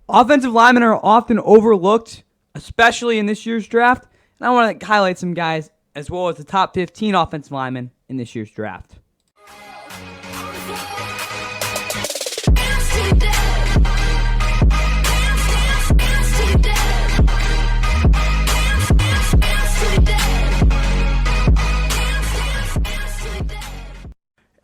Offensive linemen are often overlooked, especially in this year's draft. And I want to highlight some guys as well as the top 15 offensive linemen in this year's draft.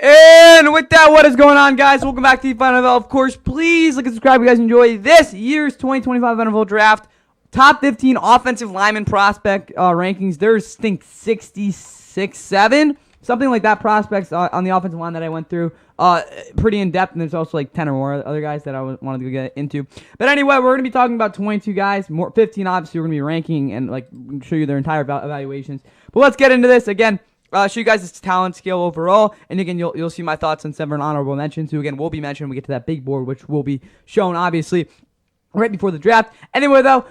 And with that, what is going on, guys? Welcome back to the Final NFL. Of course, please like and subscribe if you guys enjoy this year's 2025 NFL Draft. Top 15 offensive lineman prospect rankings. There's, I think, 66, 7, something like that prospects on the offensive line that I went through. Pretty in-depth, and there's also like 10 or more other guys that I wanted to get into. But anyway, we're going to be talking about 22 guys. 15, obviously, we're going to be ranking and like show you their entire evaluations. But let's get into this. Again, show you guys this talent scale overall, and again, you'll see my thoughts on 7 honorable mentions, who again will be mentioned when we get to that big board, which will be shown obviously right before the draft. Anyway, though,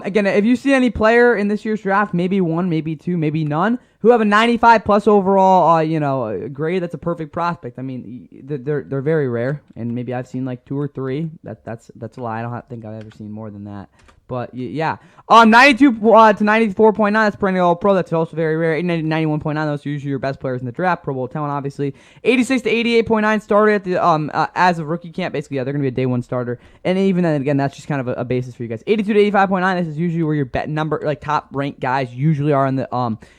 again, if you see any player in this year's draft, maybe one, maybe two, maybe none, who have a 95 plus overall, grade, that's a perfect prospect. I mean, they're very rare, and maybe I've seen like 2 or 3. That's a lie. I don't think I've ever seen more than that. But yeah, 92 to 94.9, that's perennial All-Pro. That's also very rare. 91.9, those are usually your best players in the draft. Pro Bowl talent, obviously. 86 to 88.9 started at the as of rookie camp. Basically, yeah, they're gonna be a day one starter. And even then, again, that's just kind of a basis for you guys. 82 to 85.9, this is usually where your bet number, like top ranked guys, usually are in the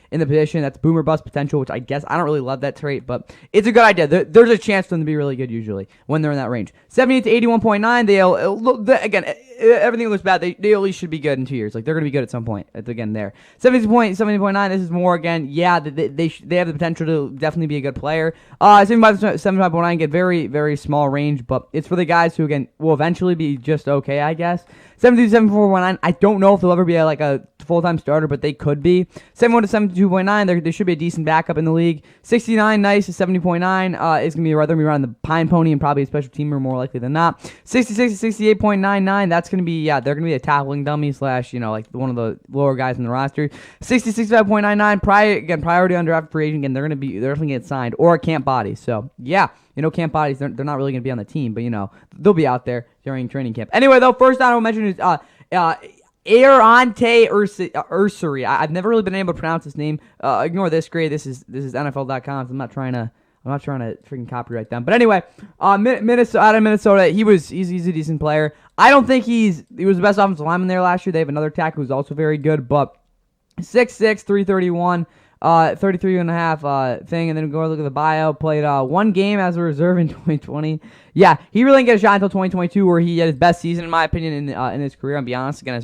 position. That's boomer bust potential, which I guess I don't really love that trait, but it's a good idea. There's a chance for them to be really good usually when they're in that range. 78 to 81.9, again, everything looks bad. They at least should be good in 2 years. Like, they're going to be good at some point. Again, there. 70.9, this is more, again, yeah, they have the potential to definitely be a good player. 75.9, get very, very small range, but it's for the guys who, again, will eventually be just okay, I guess. 72.74.9, I don't know if they'll ever be a full-time starter, but they could be. 71 to 72.9, they should be a decent backup in the league. 69, nice, to 70.9, is going to be rather be around the pine pony and probably a special teamer more likely than not. 66 to 68.99, that's going to be, they're going to be a tackling dummy / one of the lower guys in the roster. 65.99, priority undrafted free agent, and they're definitely going to get signed, or a camp body. So, yeah. Camp bodies, they're not really going to be on the team, but, they'll be out there during training camp. Anyway, though, first I will mention is Airante Ursary. I've never really been able to pronounce his name. Ignore this grade. This is NFL.com, so I'm not trying to freaking copyright them. But anyway, Minnesota, he's a decent player. I don't think he was the best offensive lineman there last year. They have another tackle who's also very good, but 6'6", 331. 33 and a half thing, and then go look at the bio. Played one game as a reserve in 2020. Yeah, he really didn't get a shot until 2022, where he had his best season, in my opinion, in his career. I'll be honest, again,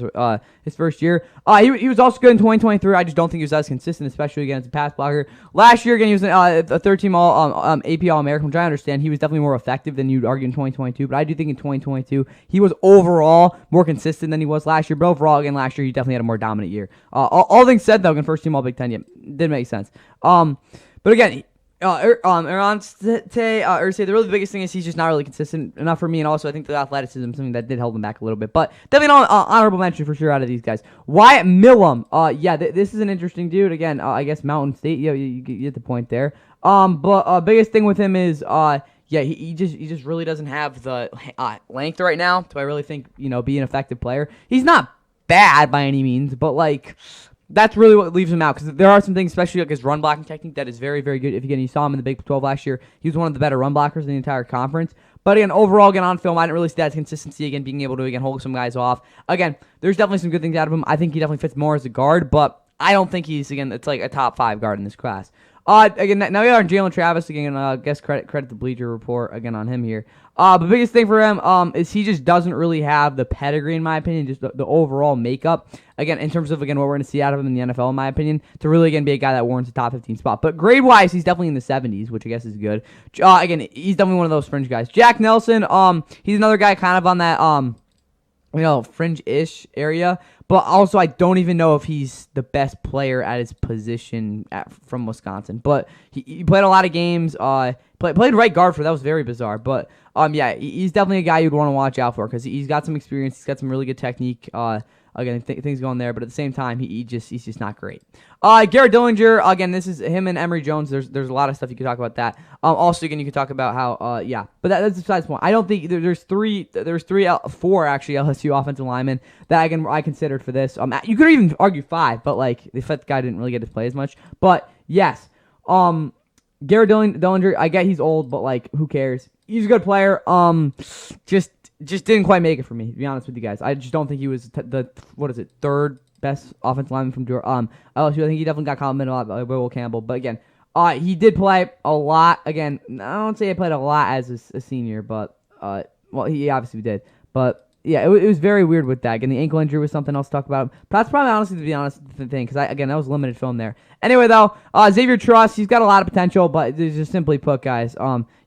his first year. He was also good in 2023. I just don't think he was as consistent, especially again as a pass blocker. Last year, again, he was a third-team AP All-American, which I understand. He was definitely more effective than you'd argue in 2022, but I do think in 2022, he was overall more consistent than he was last year. But overall, again, last year, he definitely had a more dominant year. All things said, though, again, first-team All-Big Ten, yeah, did make sense. But again, Airante Ursay, the really biggest thing is he's just not really consistent enough for me, and also I think the athleticism is something that did hold him back a little bit. But definitely an honorable mention for sure out of these guys. Wyatt Millam, this is an interesting dude. Again, I guess Mountain State, you get the point there. But biggest thing with him is he just really doesn't have the length right now. So I really think be an effective player. He's not bad by any means, but that's really what leaves him out, because there are some things, especially like his run blocking technique, that is very, very good. If you saw him in the Big 12 last year, he was one of the better run blockers in the entire conference. But again, overall, on film, I didn't really see that consistency, being able to, hold some guys off. Again, there's definitely some good things out of him. I think he definitely fits more as a guard, but I don't think it's like a top 5 guard in this class. Again, now we got Jalen Travis again. I guess credit the Bleacher Report again on him here. The biggest thing for him is he just doesn't really have the pedigree, in my opinion, just the overall makeup. Again, in terms of what we're going to see out of him in the NFL, in my opinion, to really be a guy that warrants a top 15 spot. But grade wise, he's definitely in the 70s, which I guess is good. Again, he's definitely one of those fringe guys. Jack Nelson, he's another guy kind of on that fringe-ish area. But also, I don't even know if he's the best player at his position from Wisconsin. But he played a lot of games. Played right guard for that was very bizarre. But yeah, he's definitely a guy you'd want to watch out for because he's got some experience. He's got some really good technique. Again, things going there, but at the same time, he's just not great. Garrett Dillinger, again, this is him and Emery Jones. There's a lot of stuff you could talk about that. Also, again, you could talk about how, yeah, but that's besides the point. I don't think there's four actually LSU offensive linemen that I considered for this. You could even argue five, but like the fifth guy didn't really get to play as much. But yes, Garrett Dillinger, I get he's old, but like who cares? He's a good player. Just didn't quite make it for me, to be honest with you guys. I just don't think he was the third best offensive lineman from LSU. I think he definitely got complimented a lot by Will Campbell. But again, he did play a lot. Again, I don't say he played a lot as a senior, but well, he obviously did. But yeah, it was very weird with that. Again, the ankle injury was something else to talk about. But that's probably honestly, to be honest, the thing because again, that was limited film there. Anyway, though, Xavier Truss, he's got a lot of potential, but just simply put, guys,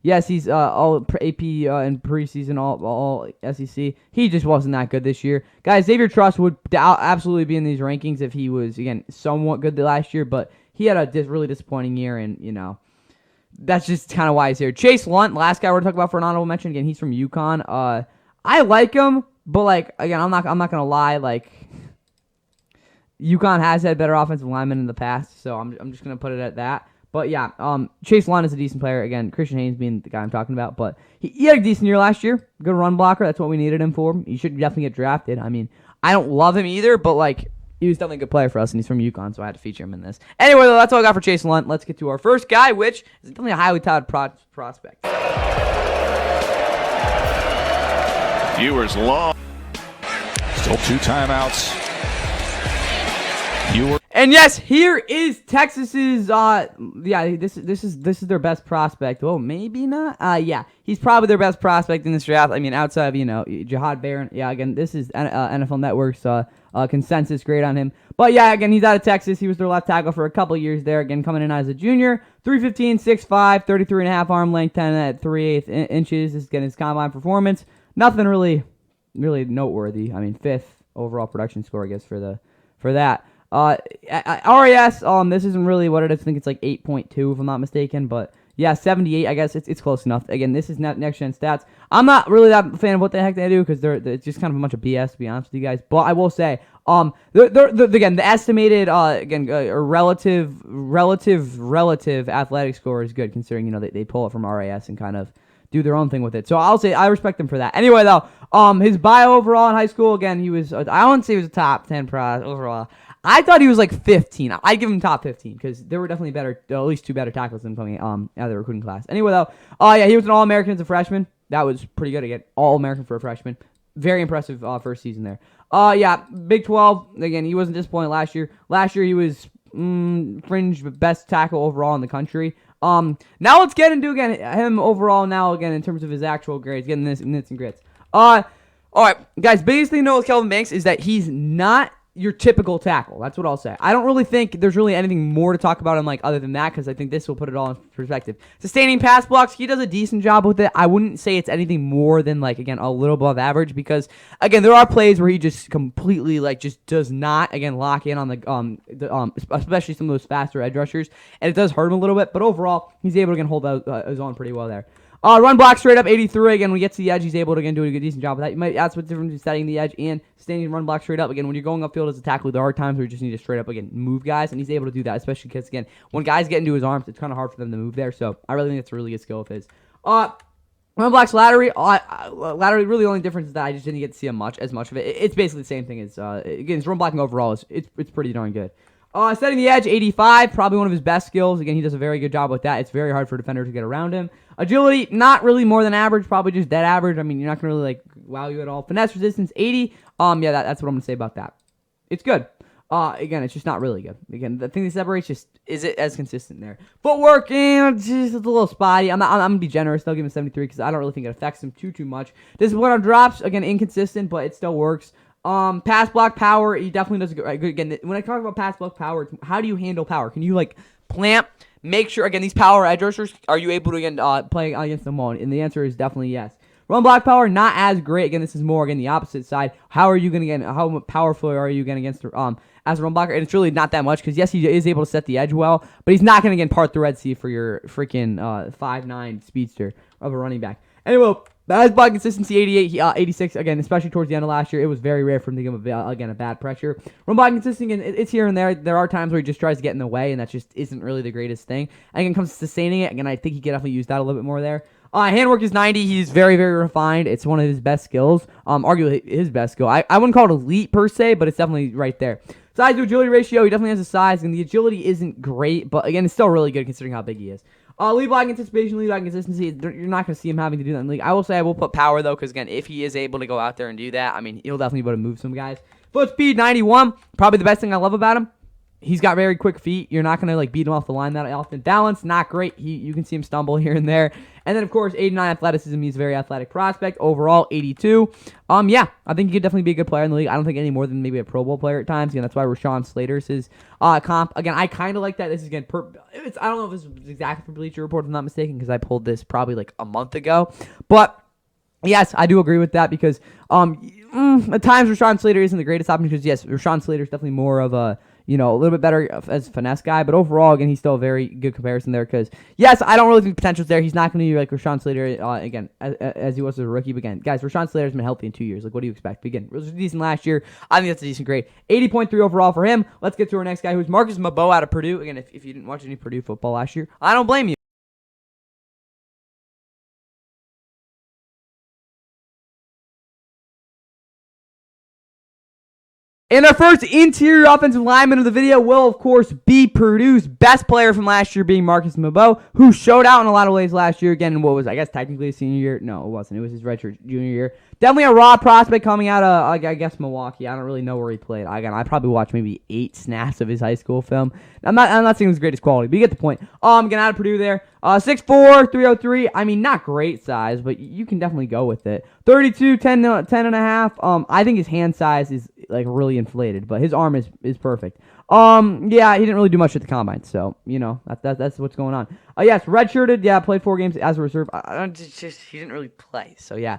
yes, he's all AP in preseason, all SEC. He just wasn't that good this year. Guys, Xavier Truss would absolutely be in these rankings if he was, again, somewhat good last year, but he had a really disappointing year, and, you know, that's just kind of why he's here. Chase Lunt, last guy we're talking about for an honorable mention. Again, he's from UConn. I like him, but, like, again, I'm not going to lie, like, UConn has had better offensive linemen in the past, so I'm just going to put it at that. But yeah, Chase Lunt is a decent player. Again, Christian Haynes being the guy I'm talking about. But he had a decent year last year. Good run blocker. That's what we needed him for. He should definitely get drafted. I mean, I don't love him either, but like he was definitely a good player for us, and he's from UConn, so I had to feature him in this. Anyway, though, that's all I got for Chase Lunt. Let's get to our first guy, which is definitely a highly touted prospect. Viewers long. Still 2 timeouts. And yes, here is Texas's. This is their best prospect. Well, maybe not. Yeah, he's probably their best prospect in this draft. I mean, outside of Jahad Barron. Yeah, again, this is NFL Network's consensus grade on him. But yeah, again, he's out of Texas. He was their left tackle for a couple years there. Again, coming in as a junior, 315, 6'5", 33.5 arm length, 10 at 3/8 inches. This is getting his combine performance. Nothing really noteworthy. I mean, 5th overall production score, I guess, for that. RAS, this isn't really what it is. I think it's like 8.2 if I'm not mistaken, but yeah, 78. I guess it's close enough. Again, this is next gen stats. I'm not really that fan of what the heck they do because it's just kind of a bunch of BS to be honest with you guys. But I will say, again, the estimated relative athletic score is good considering they pull it from RAS and kind of do their own thing with it. So I'll say I respect them for that. Anyway, though, his bio overall in high school, again, he was I wouldn't say he was a top 10 pro overall. I thought he was like 15. I'd give him top 15 because there were definitely at least 2 better tackles than coming out of the recruiting class. Anyway, though, yeah, he was an All-American as a freshman. That was pretty good again. All-American for a freshman. Very impressive first season there. Yeah, Big 12. Again, he wasn't disappointed last year. Last year he was fringe best tackle overall in the country. Now let's get into again him overall. Now again in terms of his actual grades, getting this nits and grits. All right, guys. Biggest thing to know with Kelvin Banks is that he's not your typical tackle. That's what I'll say. I don't really think there's really anything more to talk about him like other than that because I think this will put it all in perspective. Sustaining pass blocks, he does a decent job with it. I wouldn't say it's anything more than like again a little above average because again there are plays where he just completely like just does not again lock in on the especially some of those faster edge rushers and it does hurt him a little bit. But overall he's able to again hold his own pretty well there. Run block straight up 83. Again, when he gets to the edge, he's able to again do a decent job with that. That's what's different between setting the edge and staying run block straight up. Again, when you're going upfield as a tackler, there are times where you just need to straight up again move guys, and he's able to do that, especially because again, when guys get into his arms, it's kind of hard for them to move there. So I really think that's a really good skill of his. Run blocks laterally. Laterally, really the only difference is that I just didn't get to see him as much of it. It's basically the same thing as again, his run blocking overall it's pretty darn good. Setting the edge, 85, probably one of his best skills. Again, he does a very good job with that. It's very hard for defenders to get around him. Agility, not really more than average, probably just dead average. I mean, you're not going to really, like, wow you at all. Finesse resistance, 80. Yeah, that's what I'm going to say about that. It's good. Again, it's just not really good. Again, the thing that separates just is it as consistent there. Footwork, just a little spotty. I'm going to be generous. They'll give him 73 because I don't really think it affects him too much. Discipline on drops, again, inconsistent, but it still works. Pass block power, he definitely does good. Again, when I talk about pass block power, how do you handle power? Can you like plant? Make sure again these power edge rushers. Are you able to again play against them all? And the answer is definitely yes. Run block power, not as great. Again, this is more, again, the opposite side. How are you going to get, how powerful are you going against, as a run blocker? And it's really not that much because, yes, he is able to set the edge well, but he's not going to, again, part the Red Sea for your freaking 5'9" speedster of a running back. Anyway, pass block consistency, 88, 86, again, especially towards the end of last year. It was very rare for him to give him, again, a bad pressure. Run block consistency, and it's here and there. There are times where he just tries to get in the way, and that just isn't really the greatest thing. And again, comes to sustaining it. Again, I think he could definitely use that a little bit more there. Handwork is 90. He's very, very refined. It's one of his best skills. Arguably his best skill. I wouldn't call it elite per se, but it's definitely right there. Size to agility ratio, he definitely has the size, and the agility isn't great, but again, it's still really good considering how big he is. Lead block anticipation, lead block consistency, you're not going to see him having to do that in the league. I will say I will put power, though, because, again, if he is able to go out there and do that, I mean, he'll definitely be able to move some guys. Foot speed, 91. Probably the best thing I love about him. He's got very quick feet. You're not going to, beat him off the line that often. Balance, not great. You can see him stumble here and there. And then, of course, 89 athleticism. He's a very athletic prospect. Overall, 82. Yeah, I think he could definitely be a good player in the league. I don't think any more than maybe a Pro Bowl player at times. Again, that's why Rashawn Slater's his comp. Again, I kind of like that. This is, again, I don't know if this was exactly for Bleacher Report, if I'm not mistaken, because I pulled this probably, a month ago. But yes, I do agree with that because at times Rashawn Slater isn't the greatest option because, yes, Rashawn Slater is definitely more of a little bit better as a finesse guy, but overall, again, he's still a very good comparison there because, yes, I don't really think the potential's there. He's not going to be like Rashawn Slater, again, as he was as a rookie. But again, guys, Rashawn Slater's been healthy in 2 years. What do you expect? But again, it was decent last year. I think that's a decent grade. 80.3 overall for him. Let's get to our next guy, who's Marcus Mbow out of Purdue. Again, if you didn't watch any Purdue football last year, I don't blame you. And our first interior offensive lineman of the video will, of course, be Purdue's best player from last year, being Marcus Mbow, who showed out in a lot of ways last year. Again, in what was, I guess, technically his senior year. No, it wasn't. It was his redshirt junior year. Definitely a raw prospect coming out of, I guess, Milwaukee. I don't really know where he played. Again, I probably watched maybe 8 snaps of his high school film. I'm not saying it was the greatest quality, but you get the point. Getting out of Purdue there. 6'4", 303. I mean, not great size, but you can definitely go with it. 32, 10 and a half. I think his hand size is really inflated, but his arm is perfect. Yeah, he didn't really do much at the combine, so that's what's going on. Yes, redshirted. Yeah, played 4 games as a reserve. He didn't really play, so yeah.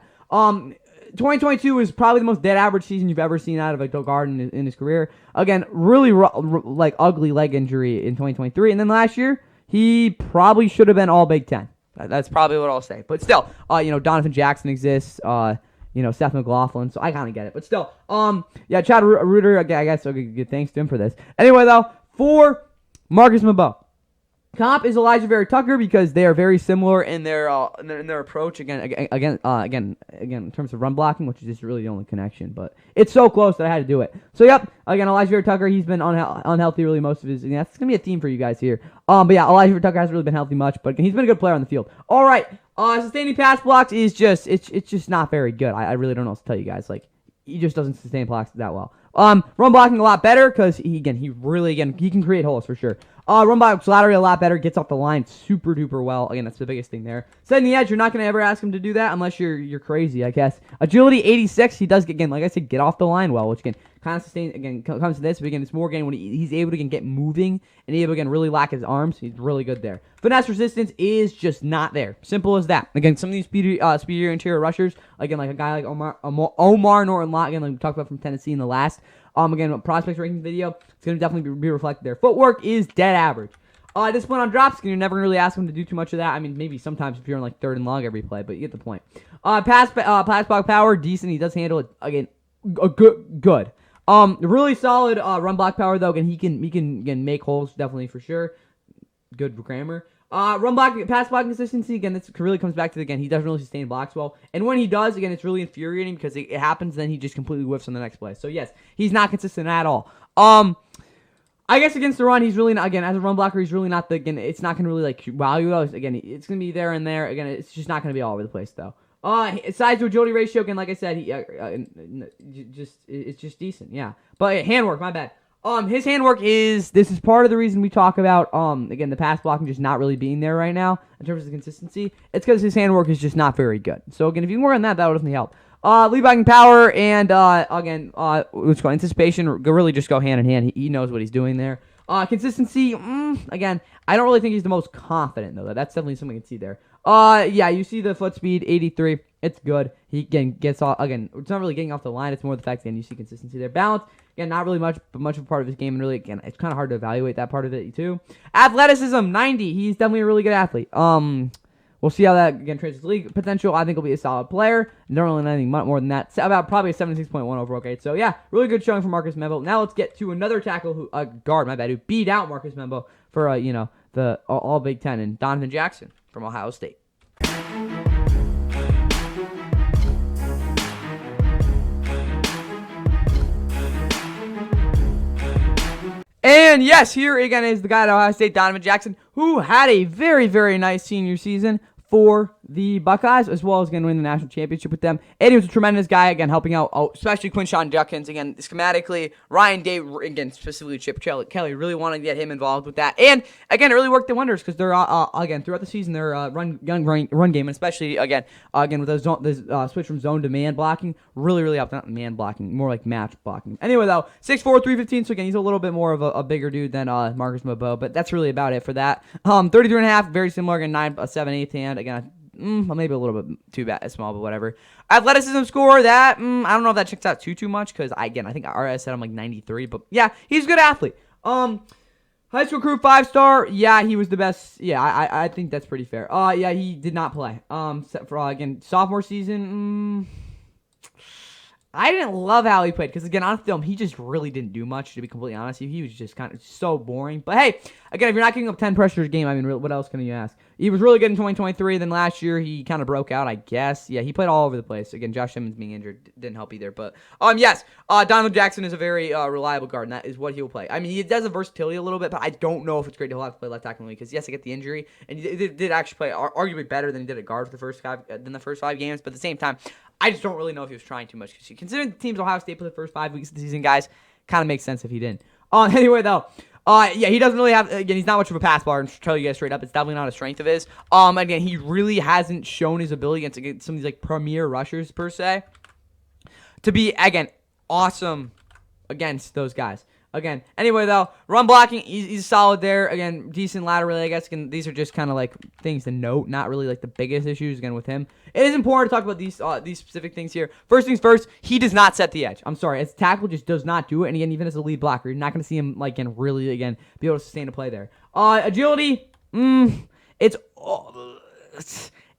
2022 was probably the most dead average season you've ever seen out of Doug Garden in his career. Again, really ugly leg injury in 2023, and then last year he probably should have been all Big Ten. That's probably what I'll say. But still, Donovan Jackosn exists. Seth McLaughlin, so I kind of get it. But still, yeah, Chad Reuter, I guess I'll give thanks to him for this. Anyway, though, for Marcus Mbow, comp is Elijah Vera Tucker because they are very similar in their approach. Again, in terms of run blocking, which is just really the only connection. But it's so close that I had to do it. So yep, again, Elijah Vera Tucker, he's been unhealthy really most of his. That's gonna be a theme for you guys here. But yeah, Elijah Vera Tucker hasn't really been healthy much, but he's been a good player on the field. All right. Sustaining pass blocks is just it's just not very good. I really don't know what to tell you guys. He just doesn't sustain blocks that well. Run blocking a lot better because he can create holes for sure. Run blocks laterally a lot better, gets off the line super duper well. Again, that's the biggest thing there. Setting the edge, you're not gonna ever ask him to do that unless you're crazy, I guess. Agility 86, he does like I said, get off the line well, which can kind of sustain. Again, comes to this, but again, it's more when he's able to get moving and able to really lack his arms. He's really good there. Finesse resistance is just not there. Simple as that. Again, some of these speedier interior rushers, again, like a guy like Omar Norton-Lott, again, like we talked about from Tennessee in the last again prospects rankings video, it's going to definitely be reflected there. Footwork is dead average. Discipline on drops, you're never really ask him to do too much of that. I mean, maybe sometimes if you're on 3rd and long every play, but you get the point. Pass block power, decent. He does handle it again. Good. Really solid run block power though. Again, he can make holes definitely for sure. Good grammar. Run block, pass block consistency. Again, this really comes back to he doesn't really sustain blocks well, and when he does, again, it's really infuriating because it happens. Then he just completely whiffs on the next play. So yes, he's not consistent at all. I guess against the run, he's really not. Again, as a run blocker, he's really not it's not gonna really wow you. Again, it's gonna be there and there. Again, it's just not gonna be all over the place though. Size to agility ratio, again, like I said, it's just decent, yeah. But handwork, my bad. His handwork this is part of the reason we talk about, again, the pass blocking just not really being there right now in terms of the consistency. It's because his handwork is just not very good. So, again, if you can work on that will definitely help. Lead blocking power and, again, what's called anticipation, really just go hand in hand. He knows what he's doing there. Consistency, again, I don't really think he's the most confident, though. That's definitely something you can see there. Yeah, you see the foot speed, 83. It's good. He again gets off. Again, it's not really getting off the line. It's more the fact that you see consistency there. Balance, again, not really much, but much of a part of his game. And really, again, it's kind of hard to evaluate that part of it too. Athleticism, 90. He's definitely a really good athlete. We'll see how that again translates to league potential. I think he'll be a solid player. Don't really know anything more than that. About probably a 76.1 overall grade. So yeah, really good showing for Marcus Mbow. Now let's get to another tackle who guard, who beat out Marcus Mbow for the all Big Ten, and Donovan Jackosn from Ohio State. And yes, here again is the guy at Ohio State, Donovan Jackosn, who had a very, very nice senior season for the Buckeyes, as well as going to win the national championship with them. And he was a tremendous guy, again, helping out, especially Quinshon Judkins, again, schematically, Ryan Day, again, specifically Chip Kelly, really wanted to get him involved with that. And, again, it really worked the wonders, because they're, again, throughout the season, their run game, and especially, again, with the switch from zone to man blocking, really helped. Not man blocking, more like match blocking. Anyway, though, 6'4", 315, so again, he's a little bit more of a bigger dude than Marcus Mbow, but that's really about it for that. 33.5, very similar, again, 9'7", 8" hand, again, maybe a little bit too small, but whatever. Athleticism score, that, I don't know if that checks out too much, because, I think RS said I'm like 93, but yeah, he's a good athlete. High school crew 5-star, yeah, he was the best. Yeah, I think that's pretty fair. Yeah, he did not play. For, again, sophomore season, I didn't love how he played, because, again, on film, he just really didn't do much, to be completely honest. He was just kind of so boring. But, hey, again, if you're not getting up 10 pressures a game, what else can you ask? He was really good in 2023. Then last year, he kind of broke out, I guess. Yeah, he played all over the place. Again, Josh Simmons being injured didn't help either. But, yes, Donovan Jackosn is a very reliable guard, and that is what he'll play. I mean, he does have versatility a little bit, but I don't know if it's great to have to play left tackle in the league, because, yes, he got the injury, and he did actually play arguably better than he did at guard for the first 5 games. But at the same time, I just don't really know if he was trying too much. Considering the teams Ohio State played the first 5 weeks of the season, guys, kind of makes sense if he didn't. Anyway, though, yeah, he doesn't really have, again, he's not much of a pass blocker, and to tell you guys straight up, it's definitely not a strength of his. Again, he really hasn't shown his ability against some of these, like, premier rushers, per se, to be, again, awesome against those guys. Again, anyway, though, run blocking, he's solid there. Again, decent laterally, I guess. Again, these are just kind of like things to note, not really like the biggest issues, again, with him. It is important to talk about these specific things here. First things first, he does not set the edge. I'm sorry, his tackle just does not do it. And again, even as a lead blocker, you're not going to see him, like, really, again, be able to sustain a play there. Agility, it's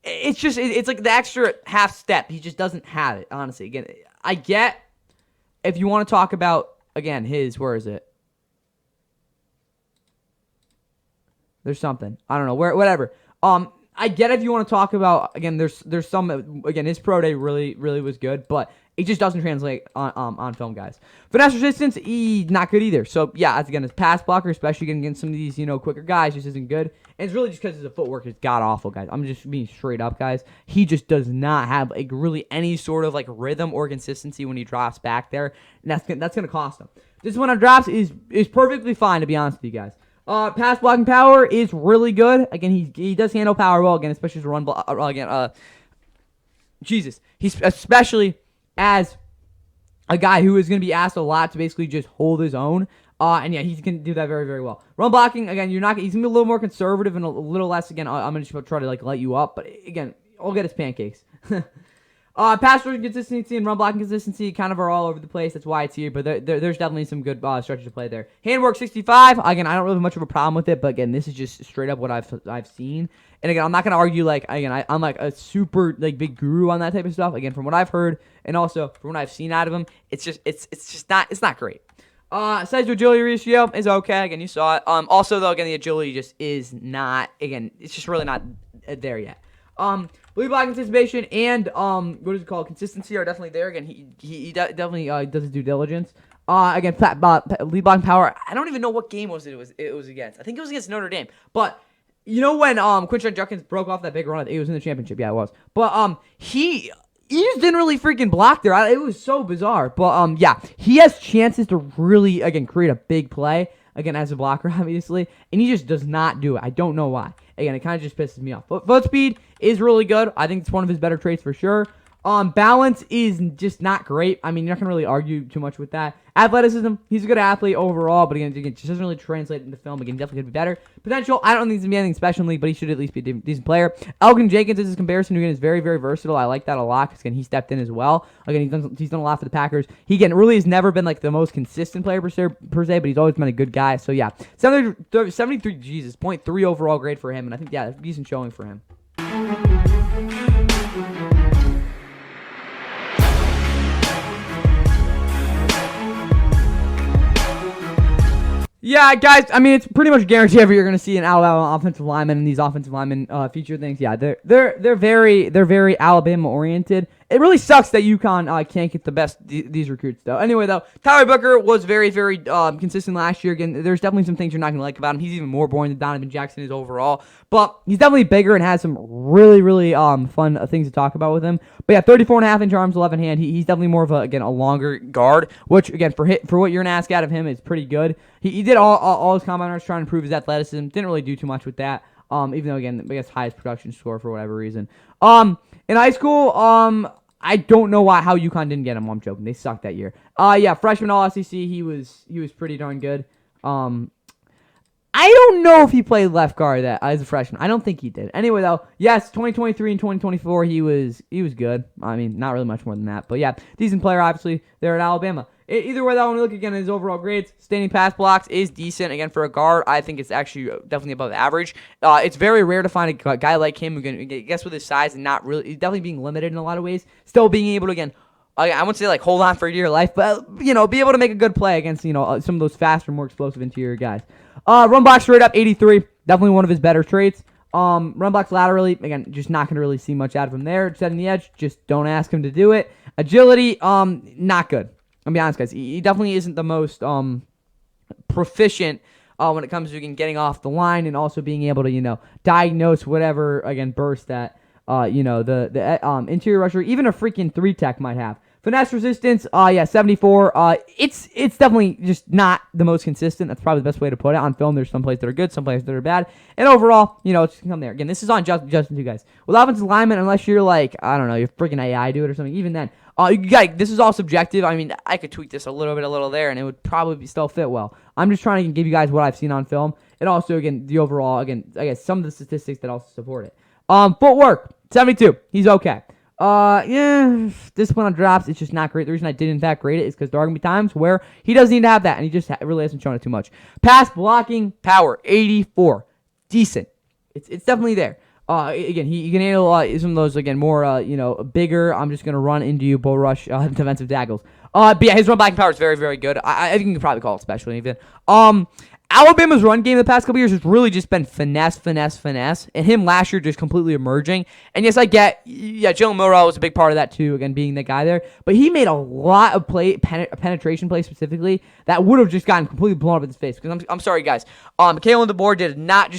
like the extra half step. He just doesn't have it, honestly. Again, I get if you want to talk about, again, where is it? There's something. I don't know. Whatever. I get if you want to talk about, again, there's some, again, his pro day really was good, but it just doesn't translate on film, guys. Finesse resistance, not good either. So, yeah, again, his pass blocker, especially against some of these, quicker guys, just isn't good. And it's really just because his footwork is god-awful, guys. I'm just being straight up, guys. He just does not have, like, really any sort of, like, rhythm or consistency when he drops back there. And that's going to cost him. This one on drops is perfectly fine, to be honest with you guys. Pass blocking power is really good. Again, he does handle power well, again, especially as a run block. He's especially as a guy who is going to be asked a lot to basically just hold his own. And yeah, he's going to do that very, very well. Run blocking, again, he's going to be a little more conservative and a little less, again, I'm going to try to, like, light you up. But again, I'll get his pancakes. Pass rushing consistency and run blocking consistency kind of are all over the place. That's why it's here, but there's definitely some good stretches to play there. Handwork 65. Again, I don't really have much of a problem with it, but again, this is just straight up what I've seen. And again, I'm not gonna argue like I'm like a super like big guru on that type of stuff. Again, from what I've heard and also from what I've seen out of him, it's not great. Size to agility ratio is okay. Again, you saw it. Also though, again, the agility just is not. Again, it's just really not there yet. Lead block anticipation and what is it called? Consistency are definitely there. Again, he definitely does his due diligence. Again, lead blocking power. I don't even know what game it was against. I think it was against Notre Dame. But you know when Quinshon Judkins broke off that big run, it was in the championship. Yeah, it was. But he just didn't really freaking block there. It was so bizarre. But yeah, he has chances to really again create a big play. Again, as a blocker, obviously, and he just does not do it. I don't know why. Again, it kind of just pisses me off. But foot speed is really good. I think it's one of his better traits for sure. Balance is just not great. I mean, you're not going to really argue too much with that. Athleticism, he's a good athlete overall, but again, it just doesn't really translate into film. Again, definitely could be better. Potential, I don't think he's going to be anything special in the league, but he should at least be a decent player. Elgin Jenkins is his comparison. Again, is very, very versatile. I like that a lot because, again, he stepped in as well. Again, he's done a lot for the Packers. He, again, really has never been, like, the most consistent player per se, but he's always been a good guy. So, yeah, 73, Jesus, 0.3 overall grade for him, and I think, yeah, decent showing for him. Yeah, guys, I mean, it's pretty much guaranteed you're going to see an Alabama offensive lineman, and these offensive linemen feature things. Yeah, they're very Alabama oriented. It really sucks that UConn can't get the best these recruits, though. Anyway, though, Tyler Booker was very, very consistent last year. Again, there's definitely some things you're not going to like about him. He's even more boring than Donovan Jackosn is overall. But he's definitely bigger and has some really, really fun things to talk about with him. But yeah, 34.5-inch arms, 11 hand. He's definitely more of a longer guard, which, again, for what you're going to ask out of him is pretty good. He did all his combine runs trying to improve his athleticism. Didn't really do too much with that. Even though, again, I guess highest production score for whatever reason. In high school, I don't know how UConn didn't get him. I'm joking. They sucked that year. Yeah, freshman All SEC. He was pretty darn good. I don't know if he played left guard as a freshman. I don't think he did. Anyway, though, yes, 2023 and 2024, he was good. I mean, not really much more than that. But yeah, decent player, obviously, there at Alabama. Either way, though, when we look again at his overall grades, standing pass blocks is decent. Again, for a guard, I think it's actually definitely above average. It's very rare to find a guy like him who can, I guess with his size and not really, he's definitely being limited in a lot of ways, still being able to, again, I wouldn't say like hold on for dear life, but, be able to make a good play against, some of those faster, more explosive interior guys. Run block straight up, 83. Definitely one of his better traits. Run blocks laterally, again, just not going to really see much out of him there. Setting the edge, just don't ask him to do it. Agility, not good. I'll be honest, guys. He definitely isn't the most proficient when it comes to getting off the line and also being able to, diagnose whatever, again, burst that, the interior rusher, even a freaking 3-tech might have. Finesse resistance, 74. It's definitely just not the most consistent. That's probably the best way to put it. On film, there's some plays that are good, some plays that are bad. And overall, it's just come there. Again, this is on Justin too, guys. With offensive linemen, unless you're like, I don't know, you're freaking AI do it or something, even then, this is all subjective. I mean, I could tweak this a little there, and it would probably still fit well. I'm just trying to give you guys what I've seen on film. And also, again, the overall, again, I guess some of the statistics that also support it. Footwork, 72. He's okay. Discipline on drops, it's just not great. The reason I did in fact grade it is because there are going to be times where he doesn't need to have that, and he just really hasn't shown it too much. Pass blocking power, 84. Decent. It's definitely there. Again, he can handle some of those, again, more, bigger, I'm just going to run into you, bull rush, defensive tackles. But yeah, his run blocking power is very, very good. I think you can probably call it special even. Alabama's run game the past couple years has really just been finesse, and him last year just completely emerging. And yes, I get, Jalen Milroe was a big part of that too, again, being the guy there. But he made a lot of penetration plays specifically that would have just gotten completely blown up in his face. Because I'm sorry, guys. Kalen DeBoer did not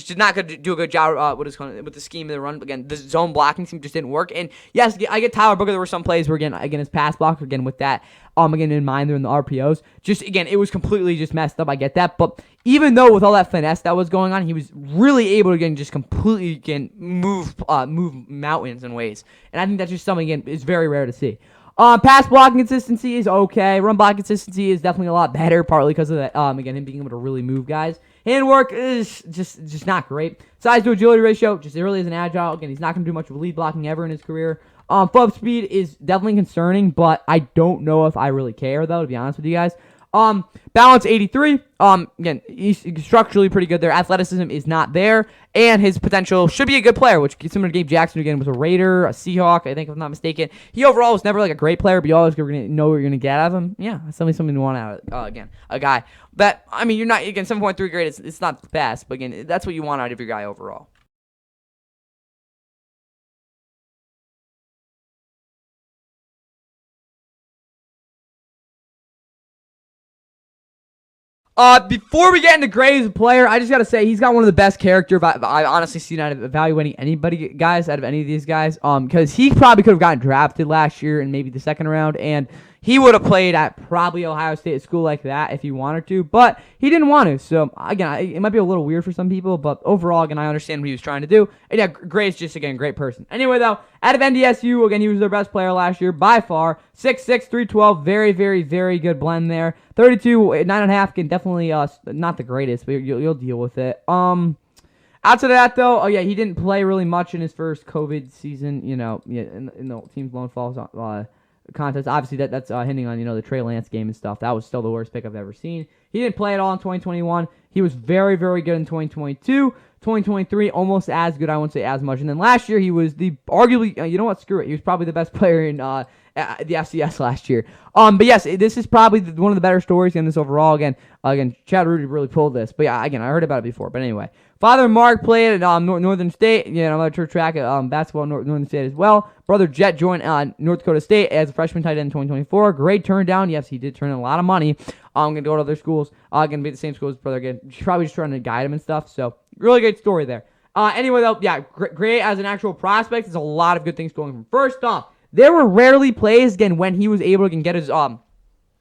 do a good job with the scheme of the run. Again, the zone blocking scheme just didn't work. And yes, I get Tyler Booker. There were some plays where again his pass block again with that. Again, in mind, they're in the RPOs. Just, again, it was completely just messed up. I get that. But even though with all that finesse that was going on, he was really able to, again, just completely, again, move mountains in ways. And I think that's just something, again, is very rare to see. Pass blocking consistency is okay. Run block consistency is definitely a lot better, partly because of that, again, him being able to really move guys. Handwork is just not great. Size to agility ratio, just it really isn't agile. Again, he's not going to do much of lead blocking ever in his career. Foot speed is definitely concerning, but I don't know if I really care, though, to be honest with you guys. Balance 83. Again, he's structurally pretty good there. Athleticism is not there, and his potential should be a good player, which similar to Gabe Jackson again was a Raider, a Seahawk, I think if I'm not mistaken. He overall was never like a great player, but you always know what you're gonna get out of him. Yeah, that's something to want out of again a guy. But I mean, you're not again 7.3 grade. It's not the best, but again, that's what you want out of your guy overall. Before we get into Grey as a player, I just got to say he's got one of the best character I've honestly seen out of evaluating anybody, guys, out of any of these guys. Because he probably could have gotten drafted last year in maybe the second round. And He would have played at probably Ohio State, a school like that, if he wanted to, but he didn't want to. So, again, it might be a little weird for some people, but overall, again, I understand what he was trying to do. And yeah, Gray's just, again, great person. Anyway, though, out of NDSU, again, he was their best player last year by far. 6'6", 312, very, very, very good blend there. 32, 9.5, can definitely, not the greatest, but you'll deal with it. Outside of that, though, he didn't play really much in his first COVID season, in the team's lone falls contest. Obviously, that's hinting on, the Trey Lance game and stuff. That was still the worst pick I've ever seen. He didn't play at all in 2021. He was very, very good in 2022. 2023, almost as good. I won't say as much. And then last year, he was arguably, screw it. He was probably the best player in the FCS last year. But yes, this is probably one of the better stories in this overall. Again, Chad Rudy really pulled this. But yeah, again, I heard about it before. But anyway, father Mark played at Northern State. I'm at track at basketball at Northern State as well. Brother Jet joined North Dakota State as a freshman tight end in 2024. Great turn down. Yes, he did turn in a lot of money. I'm going to go to other schools. Going to be at the same school as brother again. Probably just trying to guide him and stuff. So, really great story there. Anyway, though, yeah, great as an actual prospect. There's a lot of good things going from. First off, there were rarely plays, again, when he was able to get his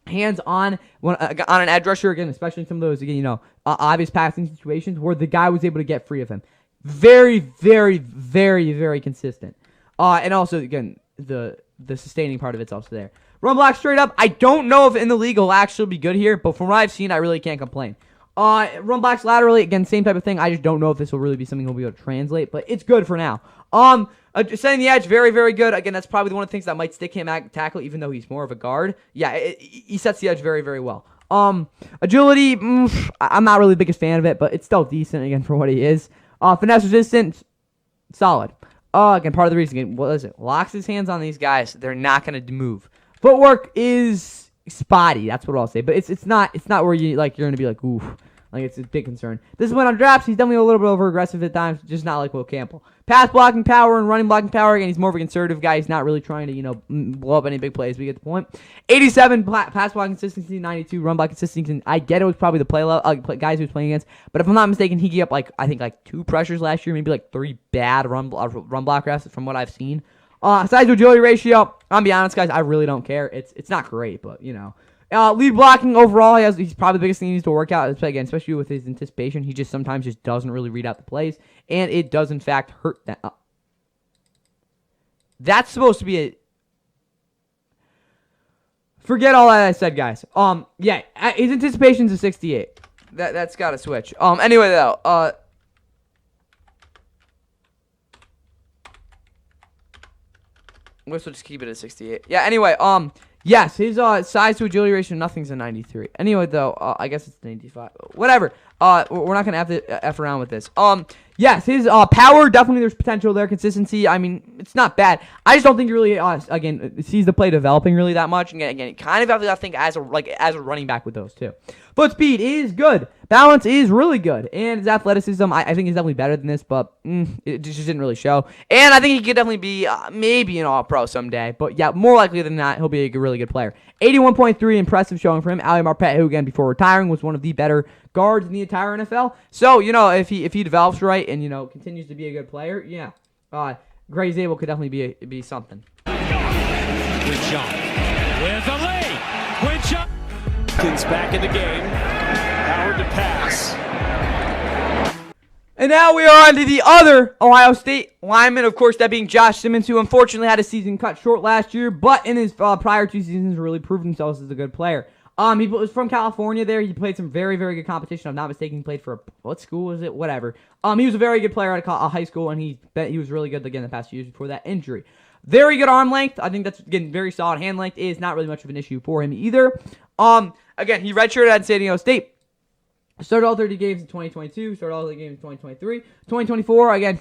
hands on an edge rusher, again, especially in some of those, again, obvious passing situations where the guy was able to get free of him. Very, very, very, very consistent. And also, again, the sustaining part of it's also there. Run block straight up. I don't know if in the league he'll actually be good here, but from what I've seen, I really can't complain. Run blocks laterally, again, same type of thing. I just don't know if this will really be something he'll be able to translate, but it's good for now. Setting the edge, very, very good. Again, that's probably one of the things that might stick him at tackle, even though he's more of a guard. Yeah, he sets the edge very, very well. Agility, I'm not really the biggest fan of it, but it's still decent, again, for what he is. Finesse resistance, solid. Again, part of the reason, again, what is it? Locks his hands on these guys, they're not going to move. Footwork is spotty, that's what I'll say, but it's not where you're going to be like, oof. Like, it's a big concern. Discipline on drafts, he's definitely a little bit over-aggressive at times, just not like Will Campbell. Pass blocking power and running blocking power, again, he's more of a conservative guy. He's not really trying to, blow up any big plays. We get the point. 87 pass blocking consistency, 92 run block consistency. And I get it was probably the play level, guys he was playing against. But if I'm not mistaken, he gave up, I think 2 pressures last year, maybe 3 bad run block reps from what I've seen. Size to agility ratio, I'll be honest, guys, I really don't care. It's not great, but, lead blocking overall, he's probably the biggest thing he needs to work out. Again, especially with his anticipation, he sometimes doesn't really read out the plays, and it does in fact hurt that. That's supposed to be a. Forget all that I said, guys. Yeah, his anticipation's a 68. That's got to switch. Anyway though, we'll just keep it at 68. Yeah. Anyway, yes, his size to agility ratio, nothing's a 93. Anyway, though, I guess it's 95. Whatever. We're not gonna have to f around with this. Yes, his power, definitely there's potential there. Consistency, I mean, it's not bad. I just don't think he really, again, sees the play developing really that much. And again, kind of have to think as a running back with those two. Foot speed is good. Balance is really good. And his athleticism, I think he's definitely better than this, but it just didn't really show. And I think he could definitely be maybe an all-pro someday. But yeah, more likely than not, he'll be a really good player. 81.3, impressive showing for him. Ali Marpet, who again, before retiring, was one of the better guards in the entire NFL. So, if he develops right and, continues to be a good player, yeah. Grey Zabel could definitely be something. Good shot. With a lay. Good shot. Back in the game. Howard to pass. And now we are on to the other Ohio State lineman, of course, that being Josh Simmons, who unfortunately had his season cut short last year, but in his prior 2 seasons really proved himself as a good player. He was from California there. He played some very, very good competition. If I'm not mistaken, he played for, what school was it? Whatever. He was a very good player at a high school, and he was really good again the past few years before that injury. Very good arm length. I think that's, again, very solid. Hand length is not really much of an issue for him either. Again, he redshirted at San Diego State. Started all 30 games in 2022. Started all the games in 2023. 2024, again,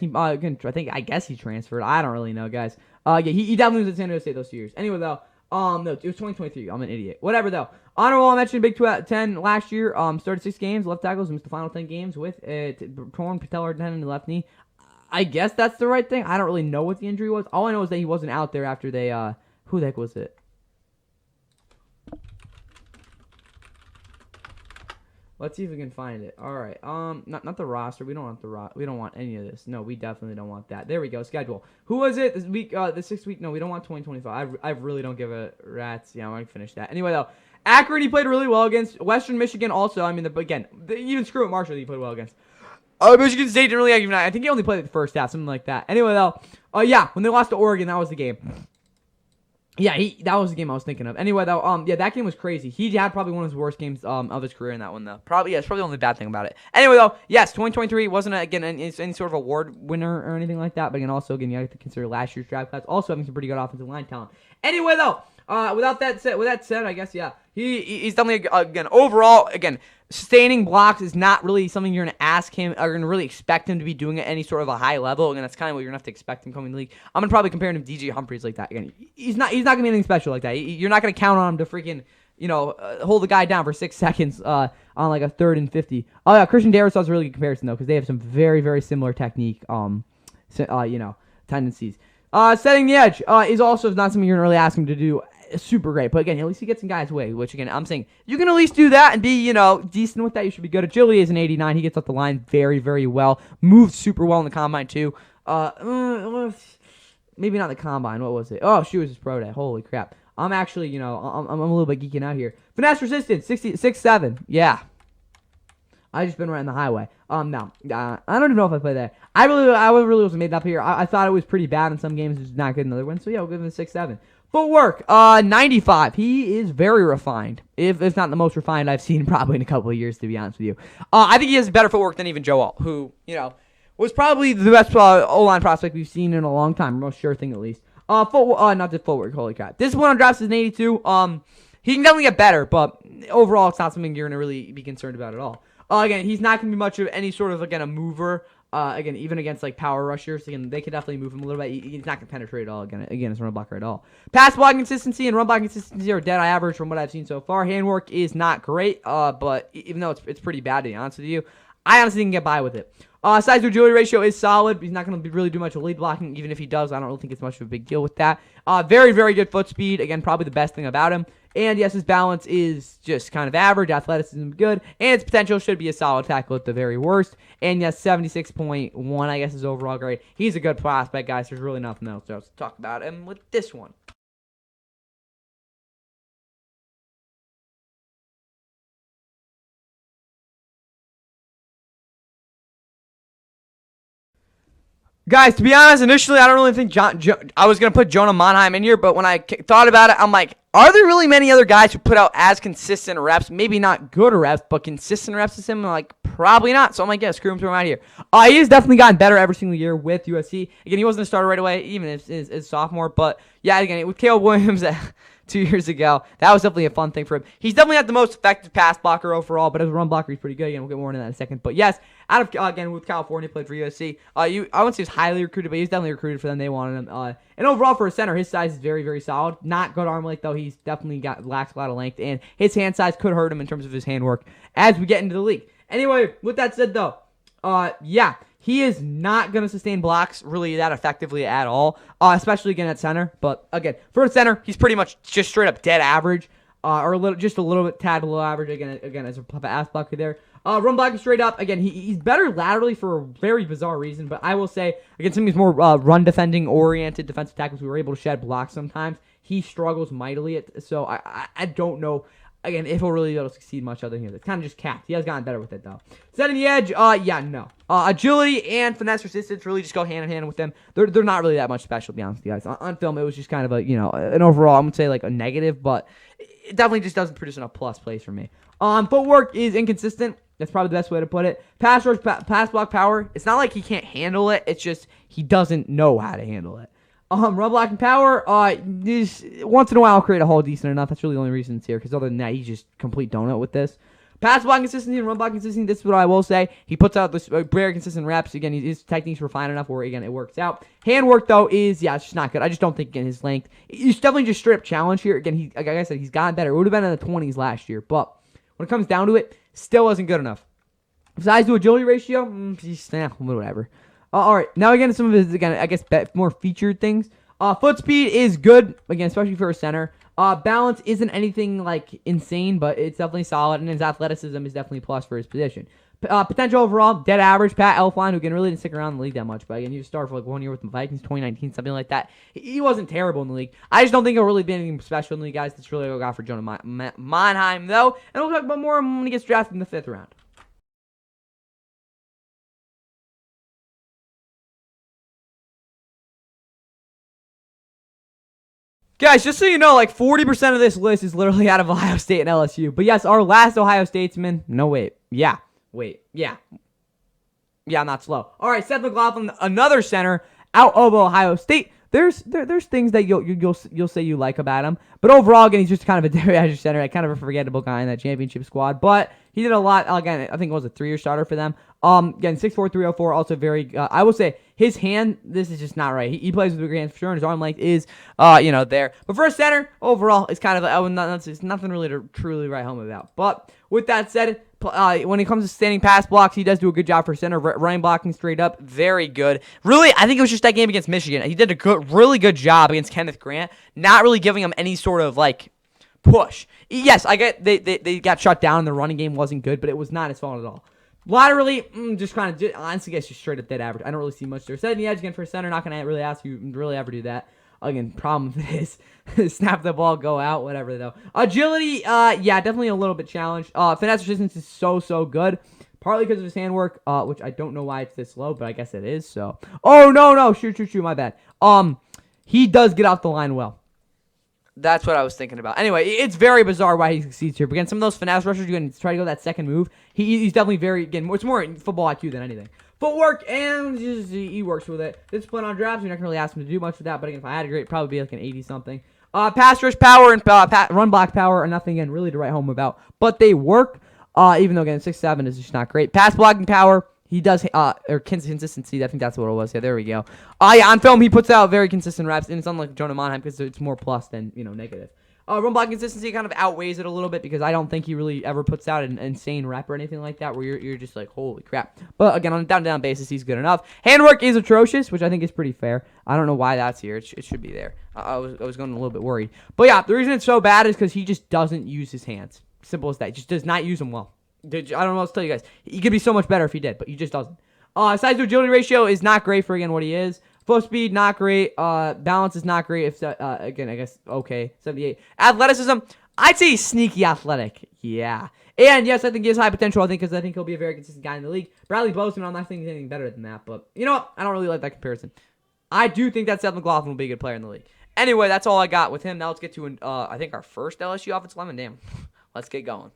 I guess he transferred. I don't really know, guys. Yeah, he definitely was at San Diego State those 2 years. Anyway, though, no, it was 2023. I'm an idiot. Whatever, though. Honorable mention, Big 10 last year. Started 6 games, left tackles, missed the final 10 games with torn patellar tendon in the left knee. I guess that's the right thing. I don't really know what the injury was. All I know is that he wasn't out there after they, who the heck was it? Let's see if we can find it. All right. Not the roster. We don't want the We don't want any of this. No, we definitely don't want that. There we go. Schedule. Who was it this week? The 6th week. No, we don't want 2025. I really don't give a rat's. Yeah, I can finish that. Anyway, though, Akron he played really well against. Western Michigan also. I mean, even screw it, Marshall he played well against. Michigan State didn't really even. I think he only played the first half, something like that. Anyway, though, yeah, when they lost to Oregon, that was the game. Yeah, that was the game I was thinking of. Anyway, though, yeah, that game was crazy. He had probably one of his worst games of his career in that one, though. It's probably the only bad thing about it. Anyway, though, yes, 2023 wasn't again any sort of award winner or anything like that. But again, also you have to consider last year's draft class also having some pretty good offensive line talent. Anyway, though, with that said, I guess yeah, he's definitely again overall again. Sustaining blocks is not really something you're going to ask him or going to really expect him to be doing at any sort of a high level. And that's kind of what you're going to have to expect him coming to the league. I'm going to probably compare him to DJ Humphries like that. Again, he's not going to be anything special like that. You're not going to count on him to freaking, hold the guy down for 6 seconds on like a 3rd and 50. Oh, yeah, Christian Darrisaw's a really good comparison, though, because they have some very, very similar technique, tendencies. Setting the edge is also not something you're going to really ask him to do super great. But again, at least he gets some guys away, which again, I'm saying you can at least do that and be, decent with that. You should be good. Agility is an 89. He gets up the line very, very well. Moves super well in the combine too. Maybe not the combine. What was it? Oh, shoot, it was his pro day. Holy crap. I'm actually, I'm a little bit geeking out here. Finesse resistance, 6'7". Yeah. I just been right on the highway. No. I don't even know if I played that. I really wasn't made up here. I thought it was pretty bad in some games. It was not good in other ones. So yeah, we'll give him a 6'7". Footwork, 95. He is very refined. If not the most refined I've seen probably in a couple of years, to be honest with you. I think he has better footwork than even Joel, who, was probably the best O-line prospect we've seen in a long time. Most sure thing, at least. Not the footwork. Holy crap. This one on drafts is an 82. He can definitely get better, but overall, it's not something you're going to really be concerned about at all. Again, he's not going to be much of any sort of, again, a mover. Again, even against like power rushers, again, they could definitely move him a little bit. He's not going to penetrate at all. Again, it's run blocker at all. Pass blocking consistency and run blocking consistency are dead average from what I've seen so far. Handwork is not great, but even though it's pretty bad, to be honest with you, I honestly can get by with it. Size to agility ratio is solid. He's not going to really do much of lead blocking. Even if he does, I don't really think it's much of a big deal with that. Very, very good foot speed. Again, probably the best thing about him. And yes, his balance is just kind of average. Athleticism good. And his potential should be a solid tackle at the very worst. And yes, 76.1, I guess, is overall grade. He's a good prospect, guys. There's really nothing else to talk about him with this one. Guys, to be honest, initially I don't really think I was going to put Jonah Monheim in here, but when I thought about it, I'm like, are there really many other guys who put out as consistent reps? Maybe not good reps, but consistent reps as him? I'm like, probably not. So I'm like, yeah, screw him, throw him out here. He has definitely gotten better every single year with USC. Again, he wasn't a starter right away, even as sophomore, but yeah, again, with Caleb Williams 2 years ago, that was definitely a fun thing for him. He's definitely not the most effective pass blocker overall, but as a run blocker, he's pretty good. Again, we'll get more into that in a second. But yes, again, with California, played for USC. I wouldn't say he was highly recruited, but he was definitely recruited for them. They wanted him. And overall, for a center, his size is very, very solid. Not good arm length, though. He's definitely lacks a lot of length, and his hand size could hurt him in terms of his handwork as we get into the league. Anyway, with that said, though, yeah, he is not going to sustain blocks really that effectively at all, especially again at center. But again, for a center, he's pretty much just straight up dead average, or a little bit tad below average. Again, as a pass blocker there. Run blocking straight up. Again, he's better laterally for a very bizarre reason, but I will say against some of these more run defending oriented defensive tackles, we were able to shed blocks sometimes. He struggles mightily, so I don't know. Again, if he'll really be able to succeed much other than here. It's kind of just capped. He has gotten better with it, though. Setting the edge, yeah, no. Agility and finesse resistance really just go hand in hand with them. They're not really that much special, to be honest with you guys. On film, it was just kind of an overall, I would say, like a negative, but it definitely just doesn't produce enough plus plays for me. Footwork is inconsistent. That's probably the best way to put it. Pass rush, pass block power. It's not like he can't handle it. It's just he doesn't know how to handle it. Run blocking power, once in a while I'll create a hole decent enough. That's really the only reason it's here, because other than that, he's just complete donut with this. Pass blocking consistency and run blocking consistency, this is what I will say. He puts out this very consistent reps. Again, his techniques refined enough where, again, it works out. Handwork, though, it's just not good. I just don't think, again, his length. He's definitely just straight up challenge here. Again, like I said, he's gotten better. It would have been in the 20s last year, but when it comes down to it, still wasn't good enough. Size to agility ratio, whatever. All right, now again, some of his, again, I guess more featured things. Foot speed is good, again, especially for a center. Balance isn't anything like insane, but it's definitely solid, and his athleticism is definitely a plus for his position. Potential overall, dead average. Pat Elflein, who again really didn't stick around in the league that much, but again, he was started for like 1 year with the Vikings, 2019, something like that. He wasn't terrible in the league. I just don't think he'll really be anything special in the league, guys. That's really what I got for Jonah Monheim, though, and we'll talk about more when he gets drafted in the 5th round. Guys, just so you know, like 40% of this list is literally out of Ohio State and LSU. But yes, our last Ohio Statesman. No, wait. Yeah. Yeah, I'm not slow. All right, Seth McLaughlin, another center out of Ohio State. There's things that you'll say you like about him, but overall, again, he's just kind of a derry center, like kind of a forgettable guy in that championship squad. But he did a lot. Again, I think it was a 3-year starter for them. Again, 6'4", 304, also very. I will say his hand. This is just not right. He plays with big hands for sure, and his arm length is, there. But for a center, overall, it's kind of it's nothing really to truly write home about. But with that said, when it comes to standing pass blocks, he does do a good job for center. Running blocking straight up, very good. Really, I think it was just that game against Michigan. He did a really good job against Kenneth Grant, not really giving him any sort of like push. Yes, I get they got shut down and the running game wasn't good, but it was not his fault at all. Laterally, just kind of, honestly, guys, just straight up dead average. I don't really see much there. Setting the edge again for a center, not going to really ask you really ever do that. Again, problem with this, snap the ball, go out, whatever, though. Agility, yeah, definitely a little bit challenged. Finesse resistance is so good. Partly because of his handwork, which I don't know why it's this low, but I guess it is, so. Oh, no, shoot, my bad. He does get off the line well. That's what I was thinking about. Anyway, it's very bizarre why he succeeds here. But again, some of those finesse rushers, you can try to go that second move. He's definitely very, again, it's more football IQ than anything. Footwork, and he works with it. Discipline on drafts, you're not going to really ask him to do much with that. But again, if I had a grade, it'd probably be like an 80-something. Pass rush power and run block power are nothing, again, really to write home about. But they work, even though, again, 6'7" is just not great. Pass blocking power. He does, or consistency, I think that's what it was. Yeah, there we go. Yeah, on film, he puts out very consistent reps, and it's unlike Jonah Monheim because it's more plus than, negative. Run block consistency kind of outweighs it a little bit because I don't think he really ever puts out an insane rep or anything like that where you're just like, holy crap. But again, on a down-to-down basis, he's good enough. Handwork is atrocious, which I think is pretty fair. I don't know why that's here. It should be there. I was going a little bit worried. But yeah, the reason it's so bad is because he just doesn't use his hands. Simple as that. He just does not use them well. I don't know what else to tell you guys. He could be so much better if he did, but he just doesn't. Size to agility ratio is not great for, again, what he is. Flow speed, not great. Balance is not great. Again, I guess, okay, 78. Athleticism, I'd say he's sneaky athletic. Yeah. And, yes, I think he has high potential, because I think he'll be a very consistent guy in the league. Bradley Bozeman, I'm not thinking anything better than that, but you know what? I don't really like that comparison. I do think that Seth McLaughlin will be a good player in the league. Anyway, that's all I got with him. Now let's get to, I think, our first LSU offensive lineman. Damn. Let's get going.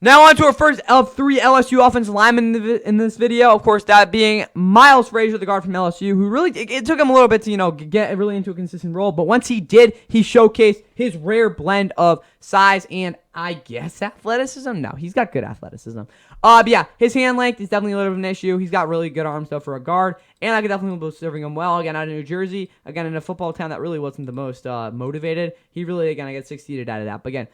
Now on to our first of 3 LSU offensive linemen in this video. Of course, that being Miles Frazier, the guard from LSU, who really, it took him a little bit to, get really into a consistent role. But once he did, he showcased his rare blend of size and, I guess, athleticism. No, he's got good athleticism. But yeah, his hand length is definitely a little bit of an issue. He's got really good arms, though, for a guard. And I could definitely be serving him well. Again, out of New Jersey. Again, in a football town that really wasn't the most motivated. He really, again, I got succeeded out of that. But again,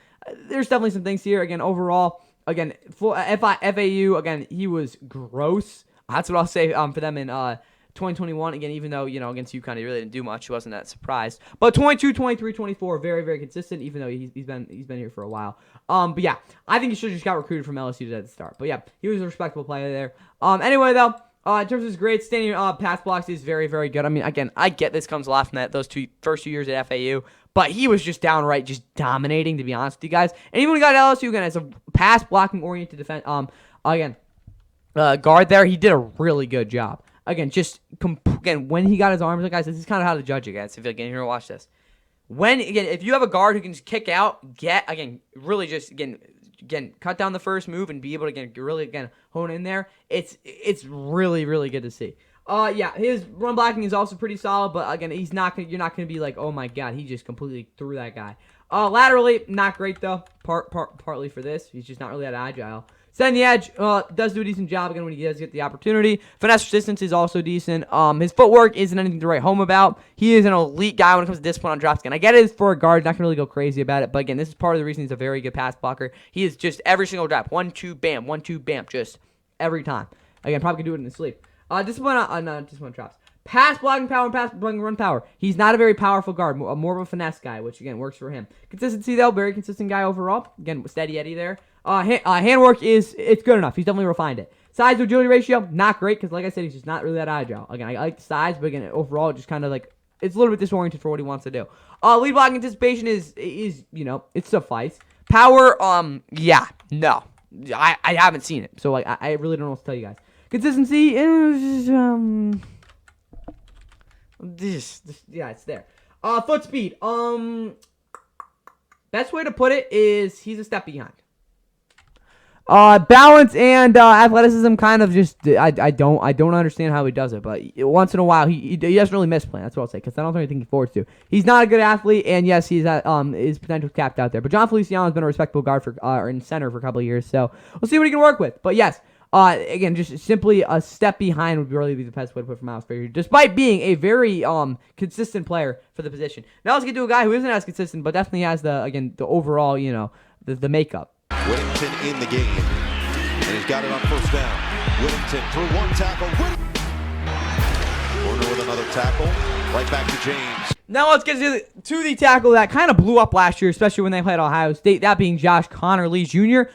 there's definitely some things here. Again, overall, again, for FAU, again, he was gross. That's what I'll say for them in 2021. Again, even though, against UConn, he really didn't do much. He wasn't that surprised. But 22, 23, 24, very, very consistent, even though he's been here for a while. But yeah, I think he should have just got recruited from LSU at the start. But yeah, he was a respectable player there. Anyway, though, in terms of his grades, standing pass blocks is very, very good. I mean, again, I get this comes a lot from those first 2 years at FAU. But he was just downright just dominating, to be honest with you guys. And even when he got LSU, again, as a pass blocking oriented defense, guard there, he did a really good job. Again, when he got his arms, guys, this is kind of how to judge it, guys. If you're here to watch this, if you have a guard who can just kick out, really just cut down the first move and be able to really hone in there. It's really, really good to see. Yeah, his run blocking is also pretty solid, but again, you're not gonna be like, oh my god, he just completely threw that guy. Laterally, not great though. Partly for this, he's just not really that agile. Setting the edge, does do a decent job again when he does get the opportunity. Finesse resistance is also decent. His footwork isn't anything to write home about. He is an elite guy when it comes to discipline on drops. Again, I get it for a guard, not gonna really go crazy about it, but again, this is part of the reason he's a very good pass blocker. He is just every single drop, 1-2, bam, 1-2, bam, just every time. Again, probably could do it in his sleep. Discipline on discipline traps. Pass blocking power and pass blocking run power. He's not a very powerful guard, more of a finesse guy, which again works for him. Consistency though, very consistent guy overall. Again, steady Eddie there. Handwork it's good enough. He's definitely refined it. Size to agility ratio, not great because like I said, he's just not really that agile. Again, I like the size, but again, overall, just kind of like it's a little bit disoriented for what he wants to do. Lead blocking anticipation is it suffice. Power, yeah, no, I haven't seen it, so like I really don't know what to tell you guys. Consistency is yeah, it's there. Foot speed. Best way to put it is he's a step behind. Balance and athleticism kind of just I don't understand how he does it, but once in a while he doesn't really misplan. That's what I'll say because I don't really think he forwards to. He's not a good athlete, and yes, he's at his potential capped out there. But John Feliciano has been a respectable guard for in center for a couple of years, so we'll see what he can work with. But yes. Again, just simply a step behind would really be the best way to put for Miles Frazier, despite being a very consistent player for the position. Now let's get to a guy who isn't as consistent, but definitely has the overall, the makeup. Whittington in the game, and he's got it on first down. Whittington through one tackle. Corner with another tackle. Right back to James. Now let's get to the tackle that kind of blew up last year, especially when they played Ohio State. That being Josh Conerly Jr.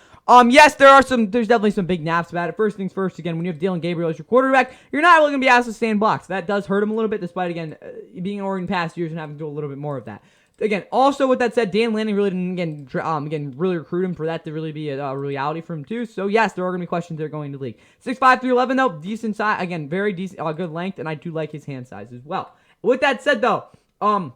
Yes, there's definitely some big naps about it. First things first, again, when you have Dillon Gabriel as your quarterback, you're not really going to be asked to stay in blocks. That does hurt him a little bit, despite, again, being in Oregon past years and having to do a little bit more of that. Again, also with that said, Dan Lanning really didn't, really recruit him for that to really be a reality for him, too. So, yes, there are going to be questions that are going to league. 6'5", 311, though, decent size. Again, very decent, good length, and I do like his hand size as well. With that said, though, again,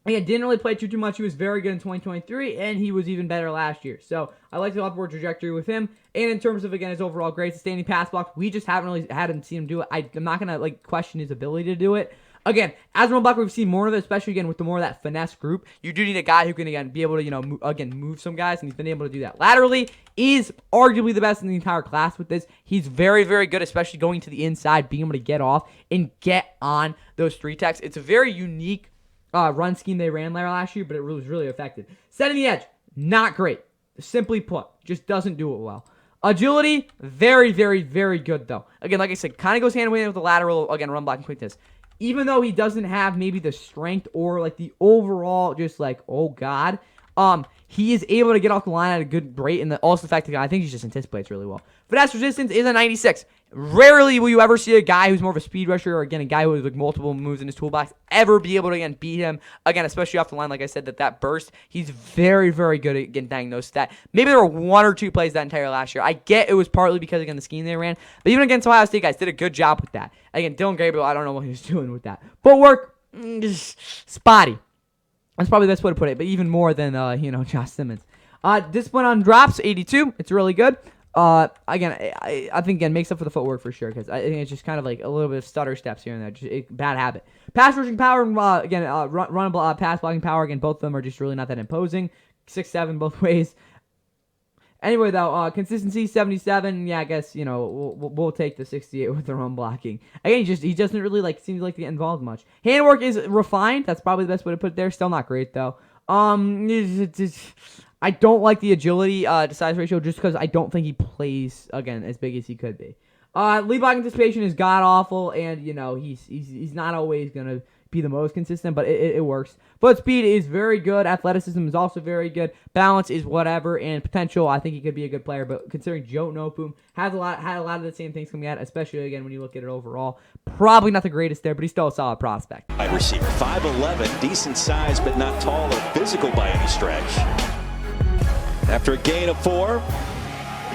didn't really play too much. He was very good in 2023, and he was even better last year. So I like the upward trajectory with him. And in terms of, again, his overall grade, sustaining pass blocks, we just hadn't seen him do it. I'm not going to, question his ability to do it. Again, as a run blocker, we've seen more of it, especially, again, with the more of that finesse group. You do need a guy who can, again, be able to, move some guys, and he's been able to do that. Laterally is arguably the best in the entire class with this. He's very, very good, especially going to the inside, being able to get off and get on those three techs. It's a very unique run scheme they ran there last year, but it was really effective. Setting the edge, not great. Simply put, just doesn't do it well. Agility, very, very, very good, though. Again, like I said, kind of goes hand in hand with the lateral, again, run blocking quickness. Even though he doesn't have maybe the strength or, the overall just, oh, God, he is able to get off the line at a good rate, and also the fact that I think he just anticipates really well. Finesse resistance is a 96. Rarely will you ever see a guy who's more of a speed rusher or, again, a guy who has multiple moves in his toolbox ever be able to, again, beat him. Again, especially off the line, like I said, that burst. He's very, very good at getting diagnosed that. Maybe there were one or two plays that entire last year. I get it was partly because, again, the scheme they ran. But even against Ohio State guys, did a good job with that. Again, Dillon Gabriel, I don't know what he was doing with that. Footwork, spotty. That's probably the best way to put it, but even more than, Josh Simmons. Discipline on drops, 82. It's really good. Again, I think, again, makes up for the footwork for sure, because I think it's just kind of a little bit of stutter steps here and there. Just bad habit. Pass rushing power, again, pass blocking power, again, both of them are just really not that imposing. 6'7" both ways. Anyway, though, consistency, 77. Yeah, I guess, we'll take the 68 with the run blocking. Again, he doesn't really, seems to get involved much. Handwork is refined. That's probably the best way to put it there. Still not great, though. I don't like the agility to size ratio just because I don't think he plays, again, as big as he could be. Lead block anticipation is god-awful, and, he's not always going to be the most consistent, but it works. Foot speed is very good. Athleticism is also very good. Balance is whatever, and potential, I think he could be a good player, but considering Joe Nopum had a lot of the same things coming out, especially, again, when you look at it overall, probably not the greatest there, but he's still a solid prospect. Wide receiver, 5'11", decent size, but not tall or physical by any stretch. After a gain of 4,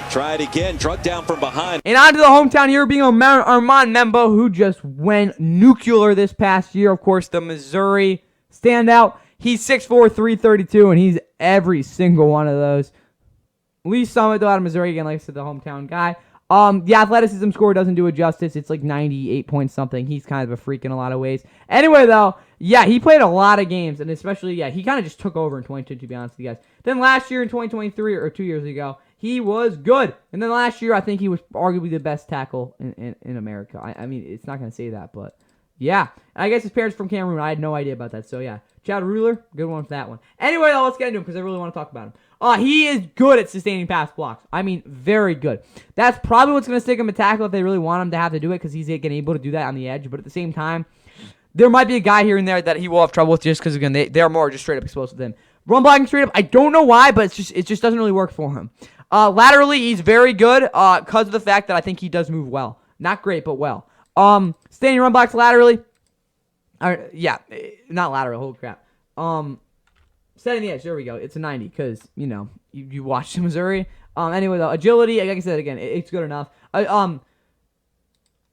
try it again, drug down from behind. And on to the hometown hero being Armand Membou, who just went nuclear this past year. Of course, the Missouri standout. He's 6'4", 332, and he's every single one of those. Lee Summit, though, out of Missouri, again, like I said, the hometown guy. The athleticism score doesn't do it justice. It's 98 point something. He's kind of a freak in a lot of ways. Anyway, though, yeah, he played a lot of games, and especially, he kind of just took over in 2022, to be honest with you guys. Then last year in 2023, or 2 years ago, he was good. And then last year, I think he was arguably the best tackle in America. I mean, it's not going to say that, but Yeah. And I guess his parents from Cameroon. I had no idea about that. So, yeah. Chad Ruler, good one for that one. Anyway, though, let's get into him because I really want to talk about him. He is good at sustaining pass blocks. I mean, very good. That's probably what's going to stick him a tackle if they really want him to have to do it because he's getting able to do that on the edge. But at the same time, there might be a guy here and there that he will have trouble with just because, again, they're more just straight up explosive than him. Run blocking straight up, I don't know why, but it just doesn't really work for him. Laterally, he's very good because of the fact that I think he does move well. Not great, but well. Standing run blocks laterally. Not lateral. Holy crap. Setting the edge. There we go. It's a 90 because, you watched Missouri. Anyway, though, agility, like I said, again, it's good enough. And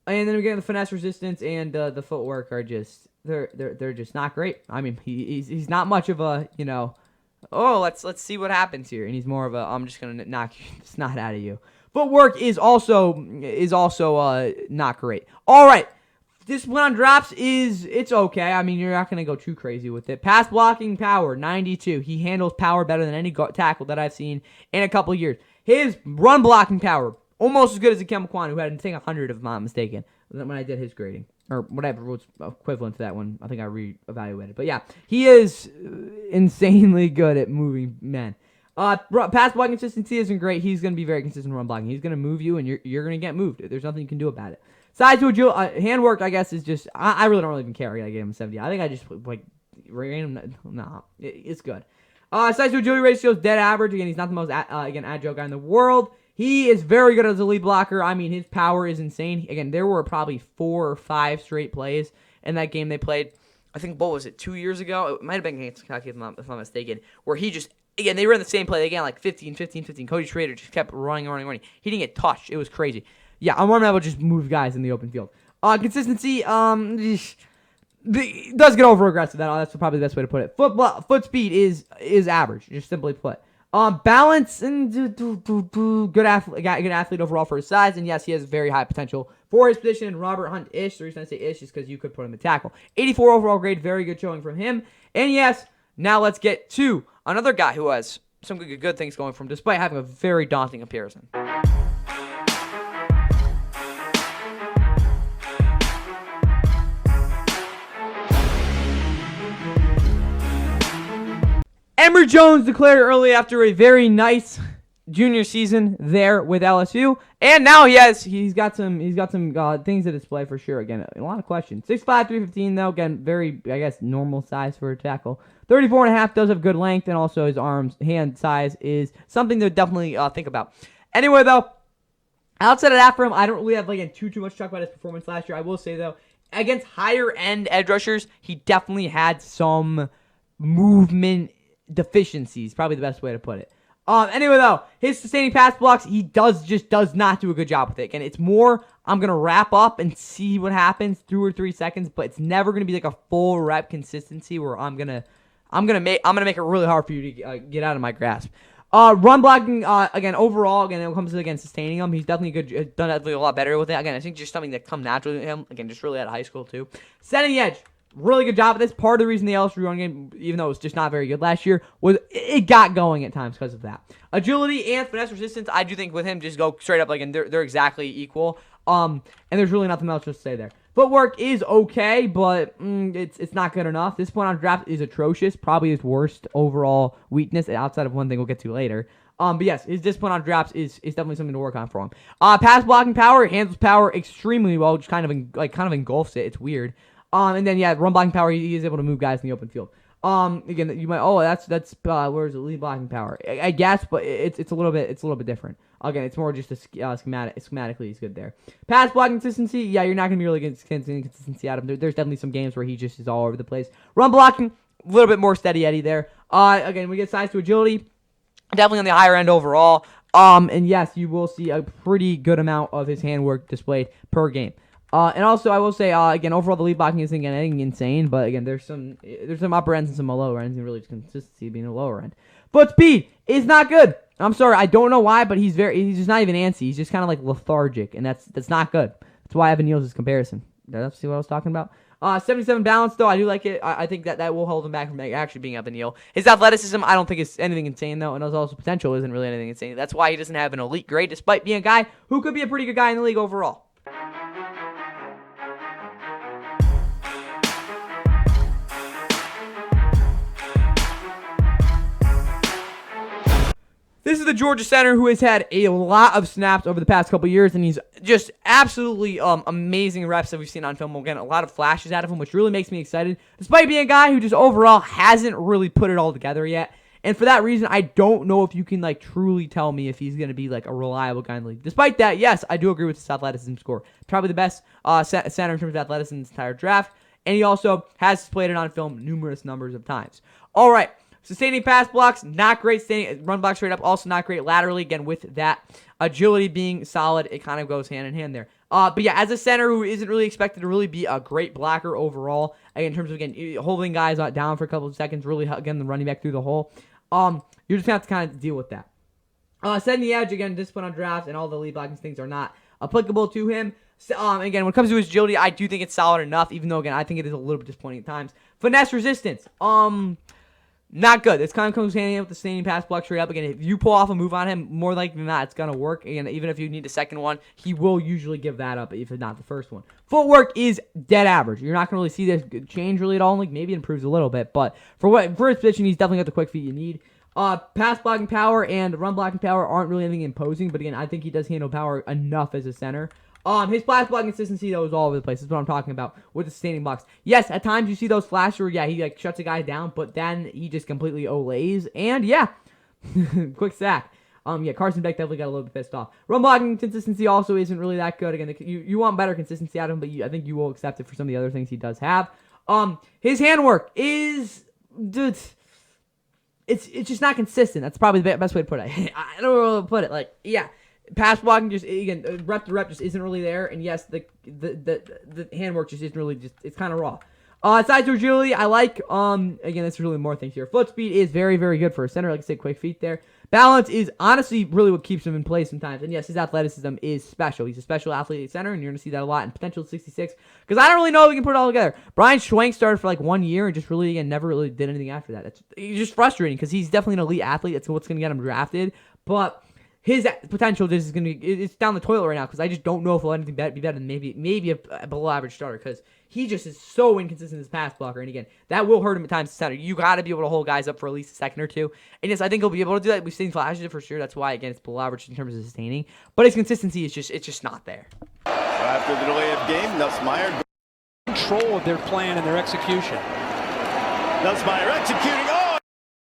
then again, the finesse resistance and the footwork are just, they're just not great. I mean, he's not much of a, let's see what happens here. And he's more of a, I'm just going to knock the snot out of you. Footwork is also not great. All right. Discipline on drops it's okay. I mean, you're not going to go too crazy with it. Pass blocking power, 92. He handles power better than any tackle that I've seen in a couple of years. His run blocking power, almost as good as Kelvin Banks Jr, who had, I think, 100 if I'm not mistaken, when I did his grading. Or whatever was equivalent to that one. I think I re-evaluated. But yeah, he is insanely good at moving men. Pass blocking consistency isn't great. He's going to be very consistent run blocking. He's going to move you, and you're going to get moved. There's nothing you can do about it. Size to agility, handwork, I guess, is just, I really don't even care. I gave him 70. I think I just, ran him. Nah, it's good. Size to agility ratio is dead average. Again, he's not the most, agile guy in the world. He is very good as a lead blocker. I mean, his power is insane. Again, there were probably 4 or 5 straight plays in that game they played. I think, what was it, 2 years ago? It might have been against Kentucky, if I'm not mistaken, where he just, again, they ran the same play again, like 15. Cody Schrader just kept running. He didn't get touched. It was crazy. Yeah, Armand Membou just move guys in the open field. Consistency, does get over aggressive. That's probably the best way to put it. Foot speed is average, just simply put. Balance and good athlete overall for his size, and yes, he has very high potential for his position. Robert Hunt-ish. The reason I say ish is because you could put him at tackle. 84 overall grade, very good showing from him. And yes, now let's get to another guy who has some good things going for him, despite having a very daunting comparison. Emery Jones declared early after a very nice junior season there with LSU, and now he's got some things to display for sure. Again, a lot of questions. 6'5", 315 though. Again, very, I guess, normal size for a tackle. 34.5 does have good length, and also his hand size is something to definitely think about. Anyway, though, outside of that for him, I don't really have too much to talk about his performance last year. I will say though, against higher end edge rushers, he definitely had some movement deficiencies, probably the best way to put it. Anyway, though, his sustaining pass blocks, he does not do a good job with it. And it's more, I'm going to wrap up and see what happens 2 or 3 seconds, but it's never going to be like a full rep consistency where I'm going to make it really hard for you to get out of my grasp. Run blocking, again, overall, again, when it comes to, sustaining him, he's definitely done a lot better with it. Again, I think just something that come naturally to him, again, just really out of high school, too. Setting the edge. Really good job at this. Part of the reason the LSU run game, even though it was just not very good last year, was it got going at times because of that. Agility and finesse resistance, I do think with him just go straight up, and they're exactly equal. And there's really nothing else to say there. Footwork is okay, but it's not good enough. This point on draft is atrocious. Probably his worst overall weakness, outside of one thing we'll get to later. But yes, his discipline on drops is definitely something to work on for him. Pass blocking power, handles power extremely well, which kind of engulfs it. It's weird. And then run blocking power. He is able to move guys in the open field. Again, you might that's where's the lead blocking power? I guess, but it's a little bit different. Again, it's more just a schematically he's good there. Pass blocking consistency, you're not gonna be really getting consistency out of him. There's definitely some games where he just is all over the place. Run blocking, a little bit more steady Eddie there. Again, we get size to agility, definitely on the higher end overall. And yes, you will see a pretty good amount of his handwork displayed per game. And also, I will say, again, overall, the lead blocking isn't anything insane, but again, there's some upper ends and some lower ends, and really just consistency being a lower end. Foot speed is not good. I'm sorry, I don't know why, but he's just not even antsy. He's just kind of lethargic, and that's not good. That's why Evan Neal's his comparison. Did I see what I was talking about? 77 balance, though, I do like it. I think that will hold him back from actually being Evan Neal. His athleticism, I don't think is anything insane, though, and his also potential isn't really anything insane. That's why he doesn't have an elite grade, despite being a guy who could be a pretty good guy in the league overall. This is the Georgia center who has had a lot of snaps over the past couple years, and he's just absolutely amazing reps that we've seen on film. Again, a lot of flashes out of him, which really makes me excited, despite being a guy who just overall hasn't really put it all together yet. And for that reason, I don't know if you can like truly tell me if he's going to be like a reliable guy in the league. Despite that, yes, I do agree with his athleticism score. Probably the best center in terms of athleticism in this entire draft. And he also has displayed it on film numerous numbers of times. All right. Sustaining pass blocks, not great. Run blocks straight up, also not great. Laterally, again, with that agility being solid, it kind of goes hand in hand there. But yeah, as a center who isn't really expected to really be a great blocker overall, in terms of, again, holding guys down for a couple of seconds, really, again, the running back through the hole, you're just going to have to kind of deal with that. Setting the edge, again, discipline on drafts and all the lead blocking things are not applicable to him. Again, when it comes to his agility, I do think it's solid enough, even though, again, I think it is a little bit disappointing at times. Finesse resistance, not good. This kind of comes hand in hand with the standing pass block straight up. Again, if you pull off a move on him, more likely than not, it's going to work. Again, even if you need a second one, he will usually give that up, if not the first one. Footwork is dead average. You're not going to really see this change really at all. Like, maybe it improves a little bit, but for his position, he's definitely got the quick feet you need. Pass blocking power and run blocking power aren't really anything imposing, but again, I think he does handle power enough as a center. His pass blocking consistency, though, is all over the place. That's what I'm talking about with the sustaining blocks. Yes, at times you see those flashes where, yeah, he like shuts a guy down, but then he just completely olays, and yeah, quick sack. Carson Beck definitely got a little bit pissed off. Run blocking consistency also isn't really that good. Again, you want better consistency out of him, but I think you will accept it for some of the other things he does have. His handwork is, dude, it's just not consistent. That's probably the best way to put it. I don't know how to put it. Like, yeah. Pass blocking just, again, rep to rep just isn't really there, and yes, the handwork just isn't really, it's kind of raw. Size to agility, I like, again, that's really more things here. Foot speed is very, very good for a center, like I said, quick feet there. Balance is honestly really what keeps him in place sometimes, and yes, his athleticism is special. He's a special athlete at center, and you're going to see that a lot in potential 66, because I don't really know if we can put it all together. Brian Schwank started for like 1 year and just really, again, never really did anything after that. It's just frustrating, because he's definitely an elite athlete. That's what's going to get him drafted, but his potential just is going to be, it's down the toilet right now, because I just don't know if he'll anything be better than maybe a below average starter, because he just is so inconsistent as a pass blocker. And again, that will hurt him at times to center. You got to be able to hold guys up for at least a second or two. And yes, I think he'll be able to do that. We've seen flashes of it for sure. That's why, again, it's below average in terms of sustaining. But his consistency is just not there. After the delay of game, Nussmeier Control of their plan and their execution. Nussmeier executing.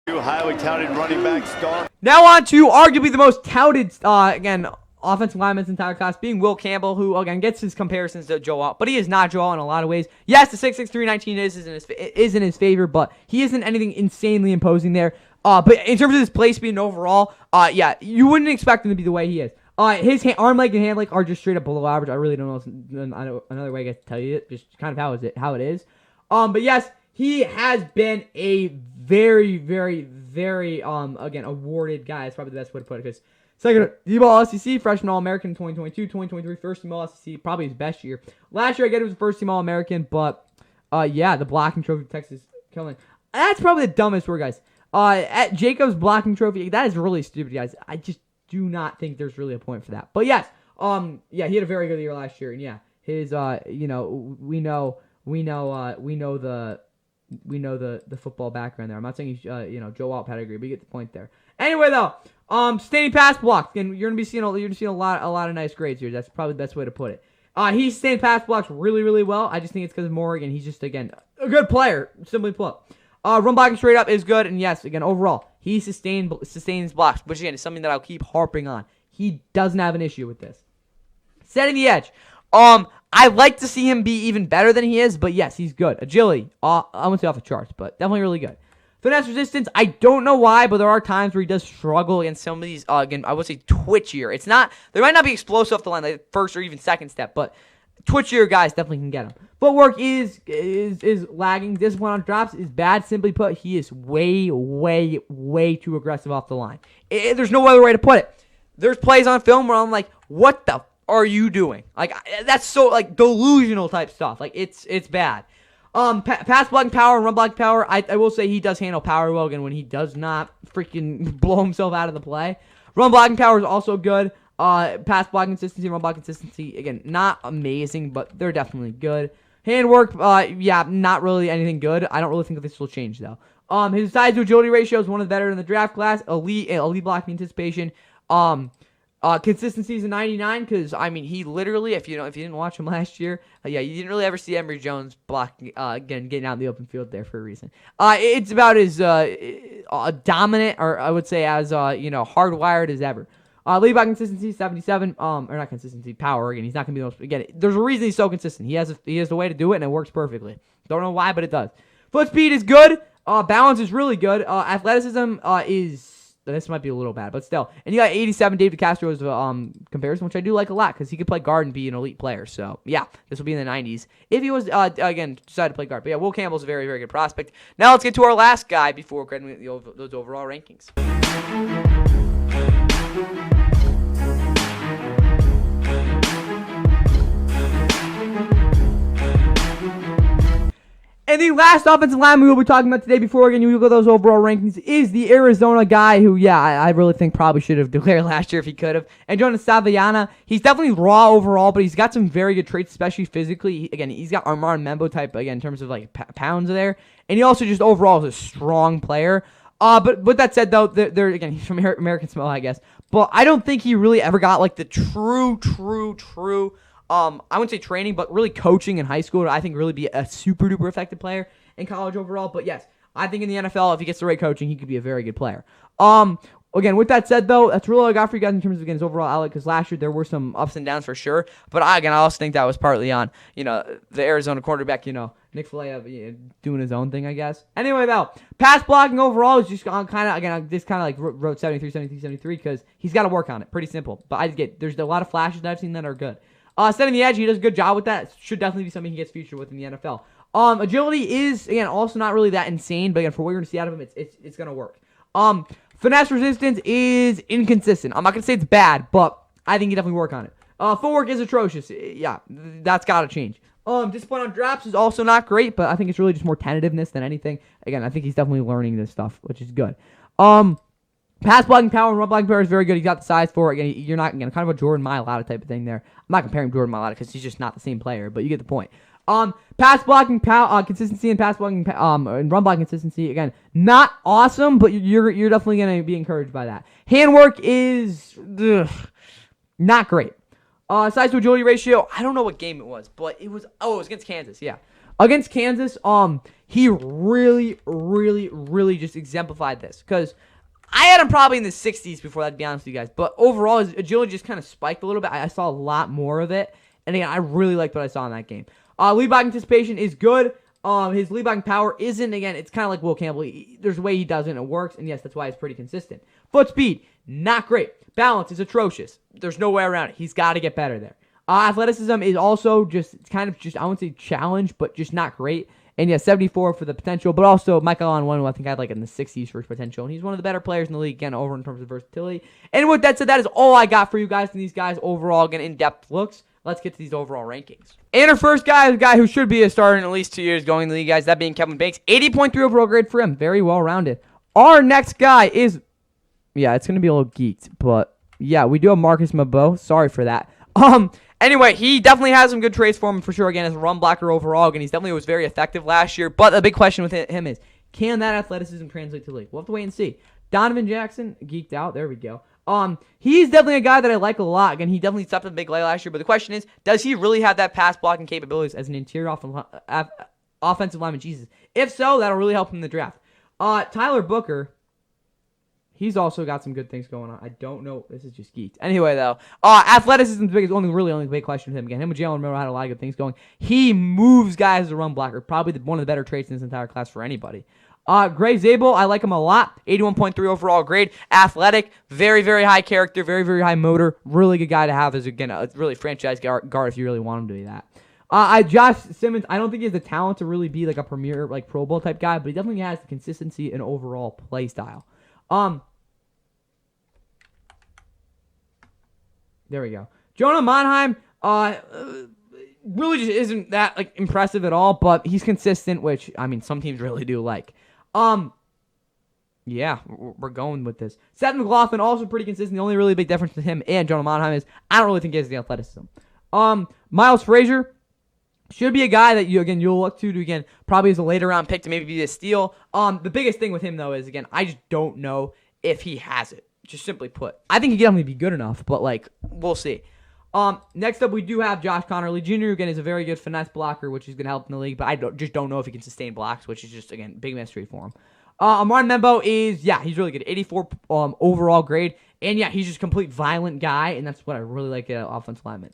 Highly touted running back star. Now on to arguably the most touted, again, offensive lineman's entire class, being Will Campbell, who, again, gets his comparisons to Joe Alt, but he is not Joe Alt in a lot of ways. Yes, the 6'6", 319 is in his favor, but he isn't anything insanely imposing there. But in terms of his play speed and overall, yeah, you wouldn't expect him to be the way he is. His arm length and hand length are just straight up below average. I really don't know another way I guess to tell you it, just kind of how it is. But yes, he has been a very, very, very, again, awarded guy. That's probably the best way to put it. Because second team All-SEC, freshman All-American in 2022, 2023, first team All-SEC, probably his best year. Last year, I get it was first team All-American, but, yeah, the blocking trophy for Texas killing. That's probably the dumbest word, guys. At Jacobs blocking trophy, that is really stupid, guys. I just do not think there's really a point for that. But yes, yeah, he had a very good year last year, and yeah, his, we know the football background there. I'm not saying he's, Joe Alt pedigree, but you get the point there. Anyway, though, sustaining pass blocks, and you're gonna be seeing a lot of nice grades here. That's probably the best way to put it. He's sustained pass blocks really, really well. I just think it's because of Morgan. He's just, again, a good player, simply put. Run blocking straight up is good, and yes, again, overall, he sustains blocks, which again is something that I'll keep harping on. He doesn't have an issue with this. Setting the edge. I'd like to see him be even better than he is, but yes, he's good. Agility, I wouldn't say off the charts, but definitely really good. Finesse resistance, I don't know why, but there are times where he does struggle against some of these, again, I would say twitchier. It's not, there might not be explosive off the line, like first or even second step, but twitchier guys definitely can get him. Footwork is lagging. Discipline on drops is bad. Simply put, he is way, way, way too aggressive off the line. There's no other way to put it. There's plays on film where I'm like, what the are you doing? Like, that's so, like, delusional type stuff. Like, it's bad. Pass blocking power and run blocking power, I will say he does handle power well, again, when he does not freaking blow himself out of the play. Run blocking power is also good. Pass blocking consistency, run blocking consistency, again, not amazing, but they're definitely good. Handwork, yeah, not really anything good. I don't really think that this will change, though. His size to agility ratio is one of the better in the draft class. Elite blocking anticipation. Consistency is a 99 because, I mean, he literally, if you didn't watch him last year, you didn't really ever see Emery Jones blocking, getting out in the open field there for a reason. It's about as dominant, or I would say as, hardwired as ever. Lead by consistency, 77, or not consistency, power. Again, he's not going to be the most, again, there's a reason he's so consistent. He has the way to do it, and it works perfectly. Don't know why, but it does. Foot speed is good. Balance is really good. Athleticism this might be a little bad, but still. And you got 87 David Castro's comparison, which I do like a lot because he could play guard and be an elite player. So, yeah, this will be in the 90s if he was, again, decided to play guard. But, yeah, Will Campbell's a very, very good prospect. Now let's get to our last guy before getting those overall rankings. And the last offensive lineman we will be talking about today before we go those overall rankings is the Arizona guy who, I really think probably should have declared last year if he could have. And Jonah Savaiinaea, he's definitely raw overall, but he's got some very good traits, especially physically. He's got Armand Membou type, in terms of pounds there. And he also just overall is a strong player. But with that said, though, he's from American Samoa, I guess. But I don't think he really ever got the true I wouldn't say training, but really coaching in high school to, I think, really be a super duper effective player in college overall. But yes, I think in the NFL, if he gets the right coaching, he could be a very good player. Again, with that said, though, that's really all I got for you guys in terms of his overall outlook, because last year there were some ups and downs for sure. But I also think that was partly on, the Arizona quarterback, Nick Falea doing his own thing, I guess. Anyway, though, pass blocking overall is just wrote 73, 73, 73 because he's got to work on it. Pretty simple. But there's a lot of flashes that I've seen that are good. Setting the edge, he does a good job with that. Should definitely be something he gets future with in the NFL. Agility is, again, also not really that insane, but again, for what you're going to see out of him, it's going to work. Finesse resistance is inconsistent. I'm not going to say it's bad, but I think he definitely work on it. Footwork is atrocious. Yeah, that's got to change. Discipline on drops is also not great, but I think it's really just more tentativeness than anything. Again, I think he's definitely learning this stuff, which is good. Pass blocking power and run blocking power is very good. He's got the size for it. Again, you're not kind of a Jordan Mailata type of thing there. I'm not comparing Jordan Mailata because he's just not the same player, but you get the point. Pass blocking consistency and pass blocking and run blocking consistency, again, not awesome, but you're definitely going to be encouraged by that. Handwork is not great. Size to agility ratio, I don't know what game it was, but it was against Kansas, yeah. Against Kansas, he really, really, really just exemplified this because I had him probably in the 60s before that, to be honest with you guys. But overall, his agility just kind of spiked a little bit. I saw a lot more of it. And again, I really liked what I saw in that game. Lead blocking anticipation is good. His lead blocking power isn't, again, it's kind of like Will Campbell. There's a way he does it and it works. And yes, that's why it's pretty consistent. Foot speed, not great. Balance is atrocious. There's no way around it. He's got to get better there. Athleticism is also just, I wouldn't say challenge, but just not great. And yeah, 74 for the potential, but also Michael on one who I think I had in the 60s for his potential. And he's one of the better players in the league, again, over in terms of versatility. And with that said, that is all I got for you guys and these guys overall, again, in-depth looks. Let's get to these overall rankings. And our first guy is a guy who should be a starter in at least 2 years going in the league, guys, that being Kelvin Banks. 80.3 overall grade for him. Very well-rounded. Our next guy is, it's going to be a little geeked, but yeah, we do have Marcus Mbow. Sorry for that. Anyway, he definitely has some good traits for him for sure. Again, as a run blocker overall, again, he definitely was very effective last year. But the big question with him is, can that athleticism translate to the league? We'll have to wait and see. Donovan Jackosn, geeked out. There we go. He's definitely a guy that I like a lot. Again, he definitely stepped up a big lay last year. But the question is, does he really have that pass blocking capabilities as an interior offensive lineman? Jesus. If so, that'll really help him in the draft. Tyler Booker. He's also got some good things going on. I don't know. This is just geeked. Anyway, though, athleticism is only the big question with him. Again, him and Jalen Miller had a lot of good things going. He moves guys as a run blocker. Probably one of the better traits in this entire class for anybody. Grey Zabel, I like him a lot. 81.3 overall grade. Athletic. Very, very high character. Very, very high motor. Really good guy to have as, again, a really franchise guard if you really want him to be that. Josh Simmons, I don't think he has the talent to really be a premier, Pro Bowl type guy, but he definitely has the consistency and overall play style. There we go. Jonah Monheim, really just isn't that impressive at all, but he's consistent, which some teams really do like. Yeah, we're going with this. Seth McLaughlin, also pretty consistent. The only really big difference with him and Jonah Monheim is I don't really think he has the athleticism. Miles Frazier, Should be a guy that you'll look to again, probably as a later round pick to maybe be a steal. The biggest thing with him though is, again, I just don't know if he has it. Just simply put, I think he can definitely be good enough, but like, we'll see. Next up, we do have Josh Conerly Jr. who, again, is a very good finesse blocker, which is going to help in the league, but I just don't know if he can sustain blocks, which is just, again, big mystery for him. Armand Membou is, he's really good. 84 overall grade, and he's just a complete violent guy, and that's what I really like at offensive lineman.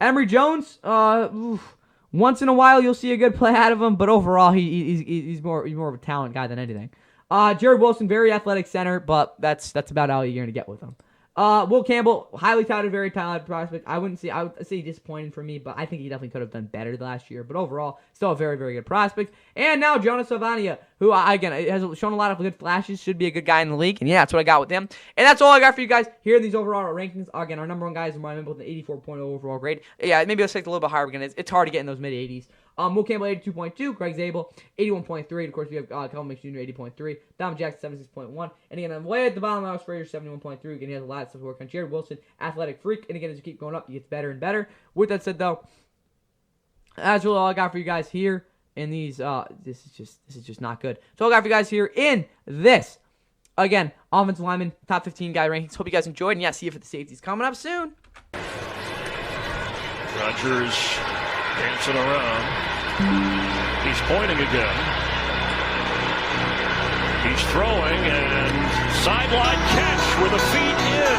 Emery Jones, once in a while you'll see a good play out of him, but overall he's more of a talent guy than anything. Jared Wilson, very athletic center, but that's about all you're gonna get with him. Will Campbell, highly touted, very talented prospect. I would say disappointing for me, but I think he definitely could have done better last year. But overall, still a very, very good prospect. And now Jonah Savaiinaea, who, again, has shown a lot of good flashes, should be a good guy in the league. And that's what I got with him. And that's all I got for you guys here in these overall rankings. Again, our number one guy is Armand Membou with an 84.0 overall grade. Maybe let's take a little bit higher again. It's hard to get in those mid-80s. Will Campbell, 82.2. Grey Zabel, 81.3. Of course, we have Kelvin Banks Jr, 80.3. Donovan Jackosn, 76.1. And again, way at the bottom, Mike Frazier, 71.3. Again, he has a lot of stuff to work on. Jared Wilson, athletic freak. And again, as you keep going up, he gets better and better. With that said, though, that's really all I got for you guys here in these. This is just not good. So all I got for you guys here in this. Again, offensive lineman, top 15 guy rankings. Hope you guys enjoyed. And see you for the safeties coming up soon. Rodgers dancing around. He's pointing again. He's throwing and sideline catch with a feet in.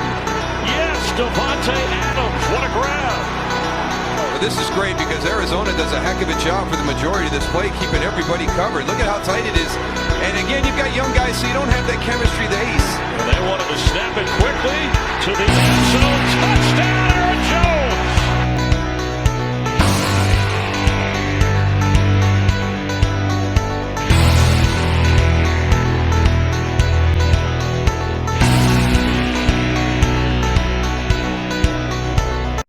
Yes, Davante Adams. What a grab. This is great because Arizona does a heck of a job for the majority of this play, keeping everybody covered. Look at how tight it is. And again, you've got young guys, so you don't have that chemistry, the ace. And they wanted to snap it quickly to the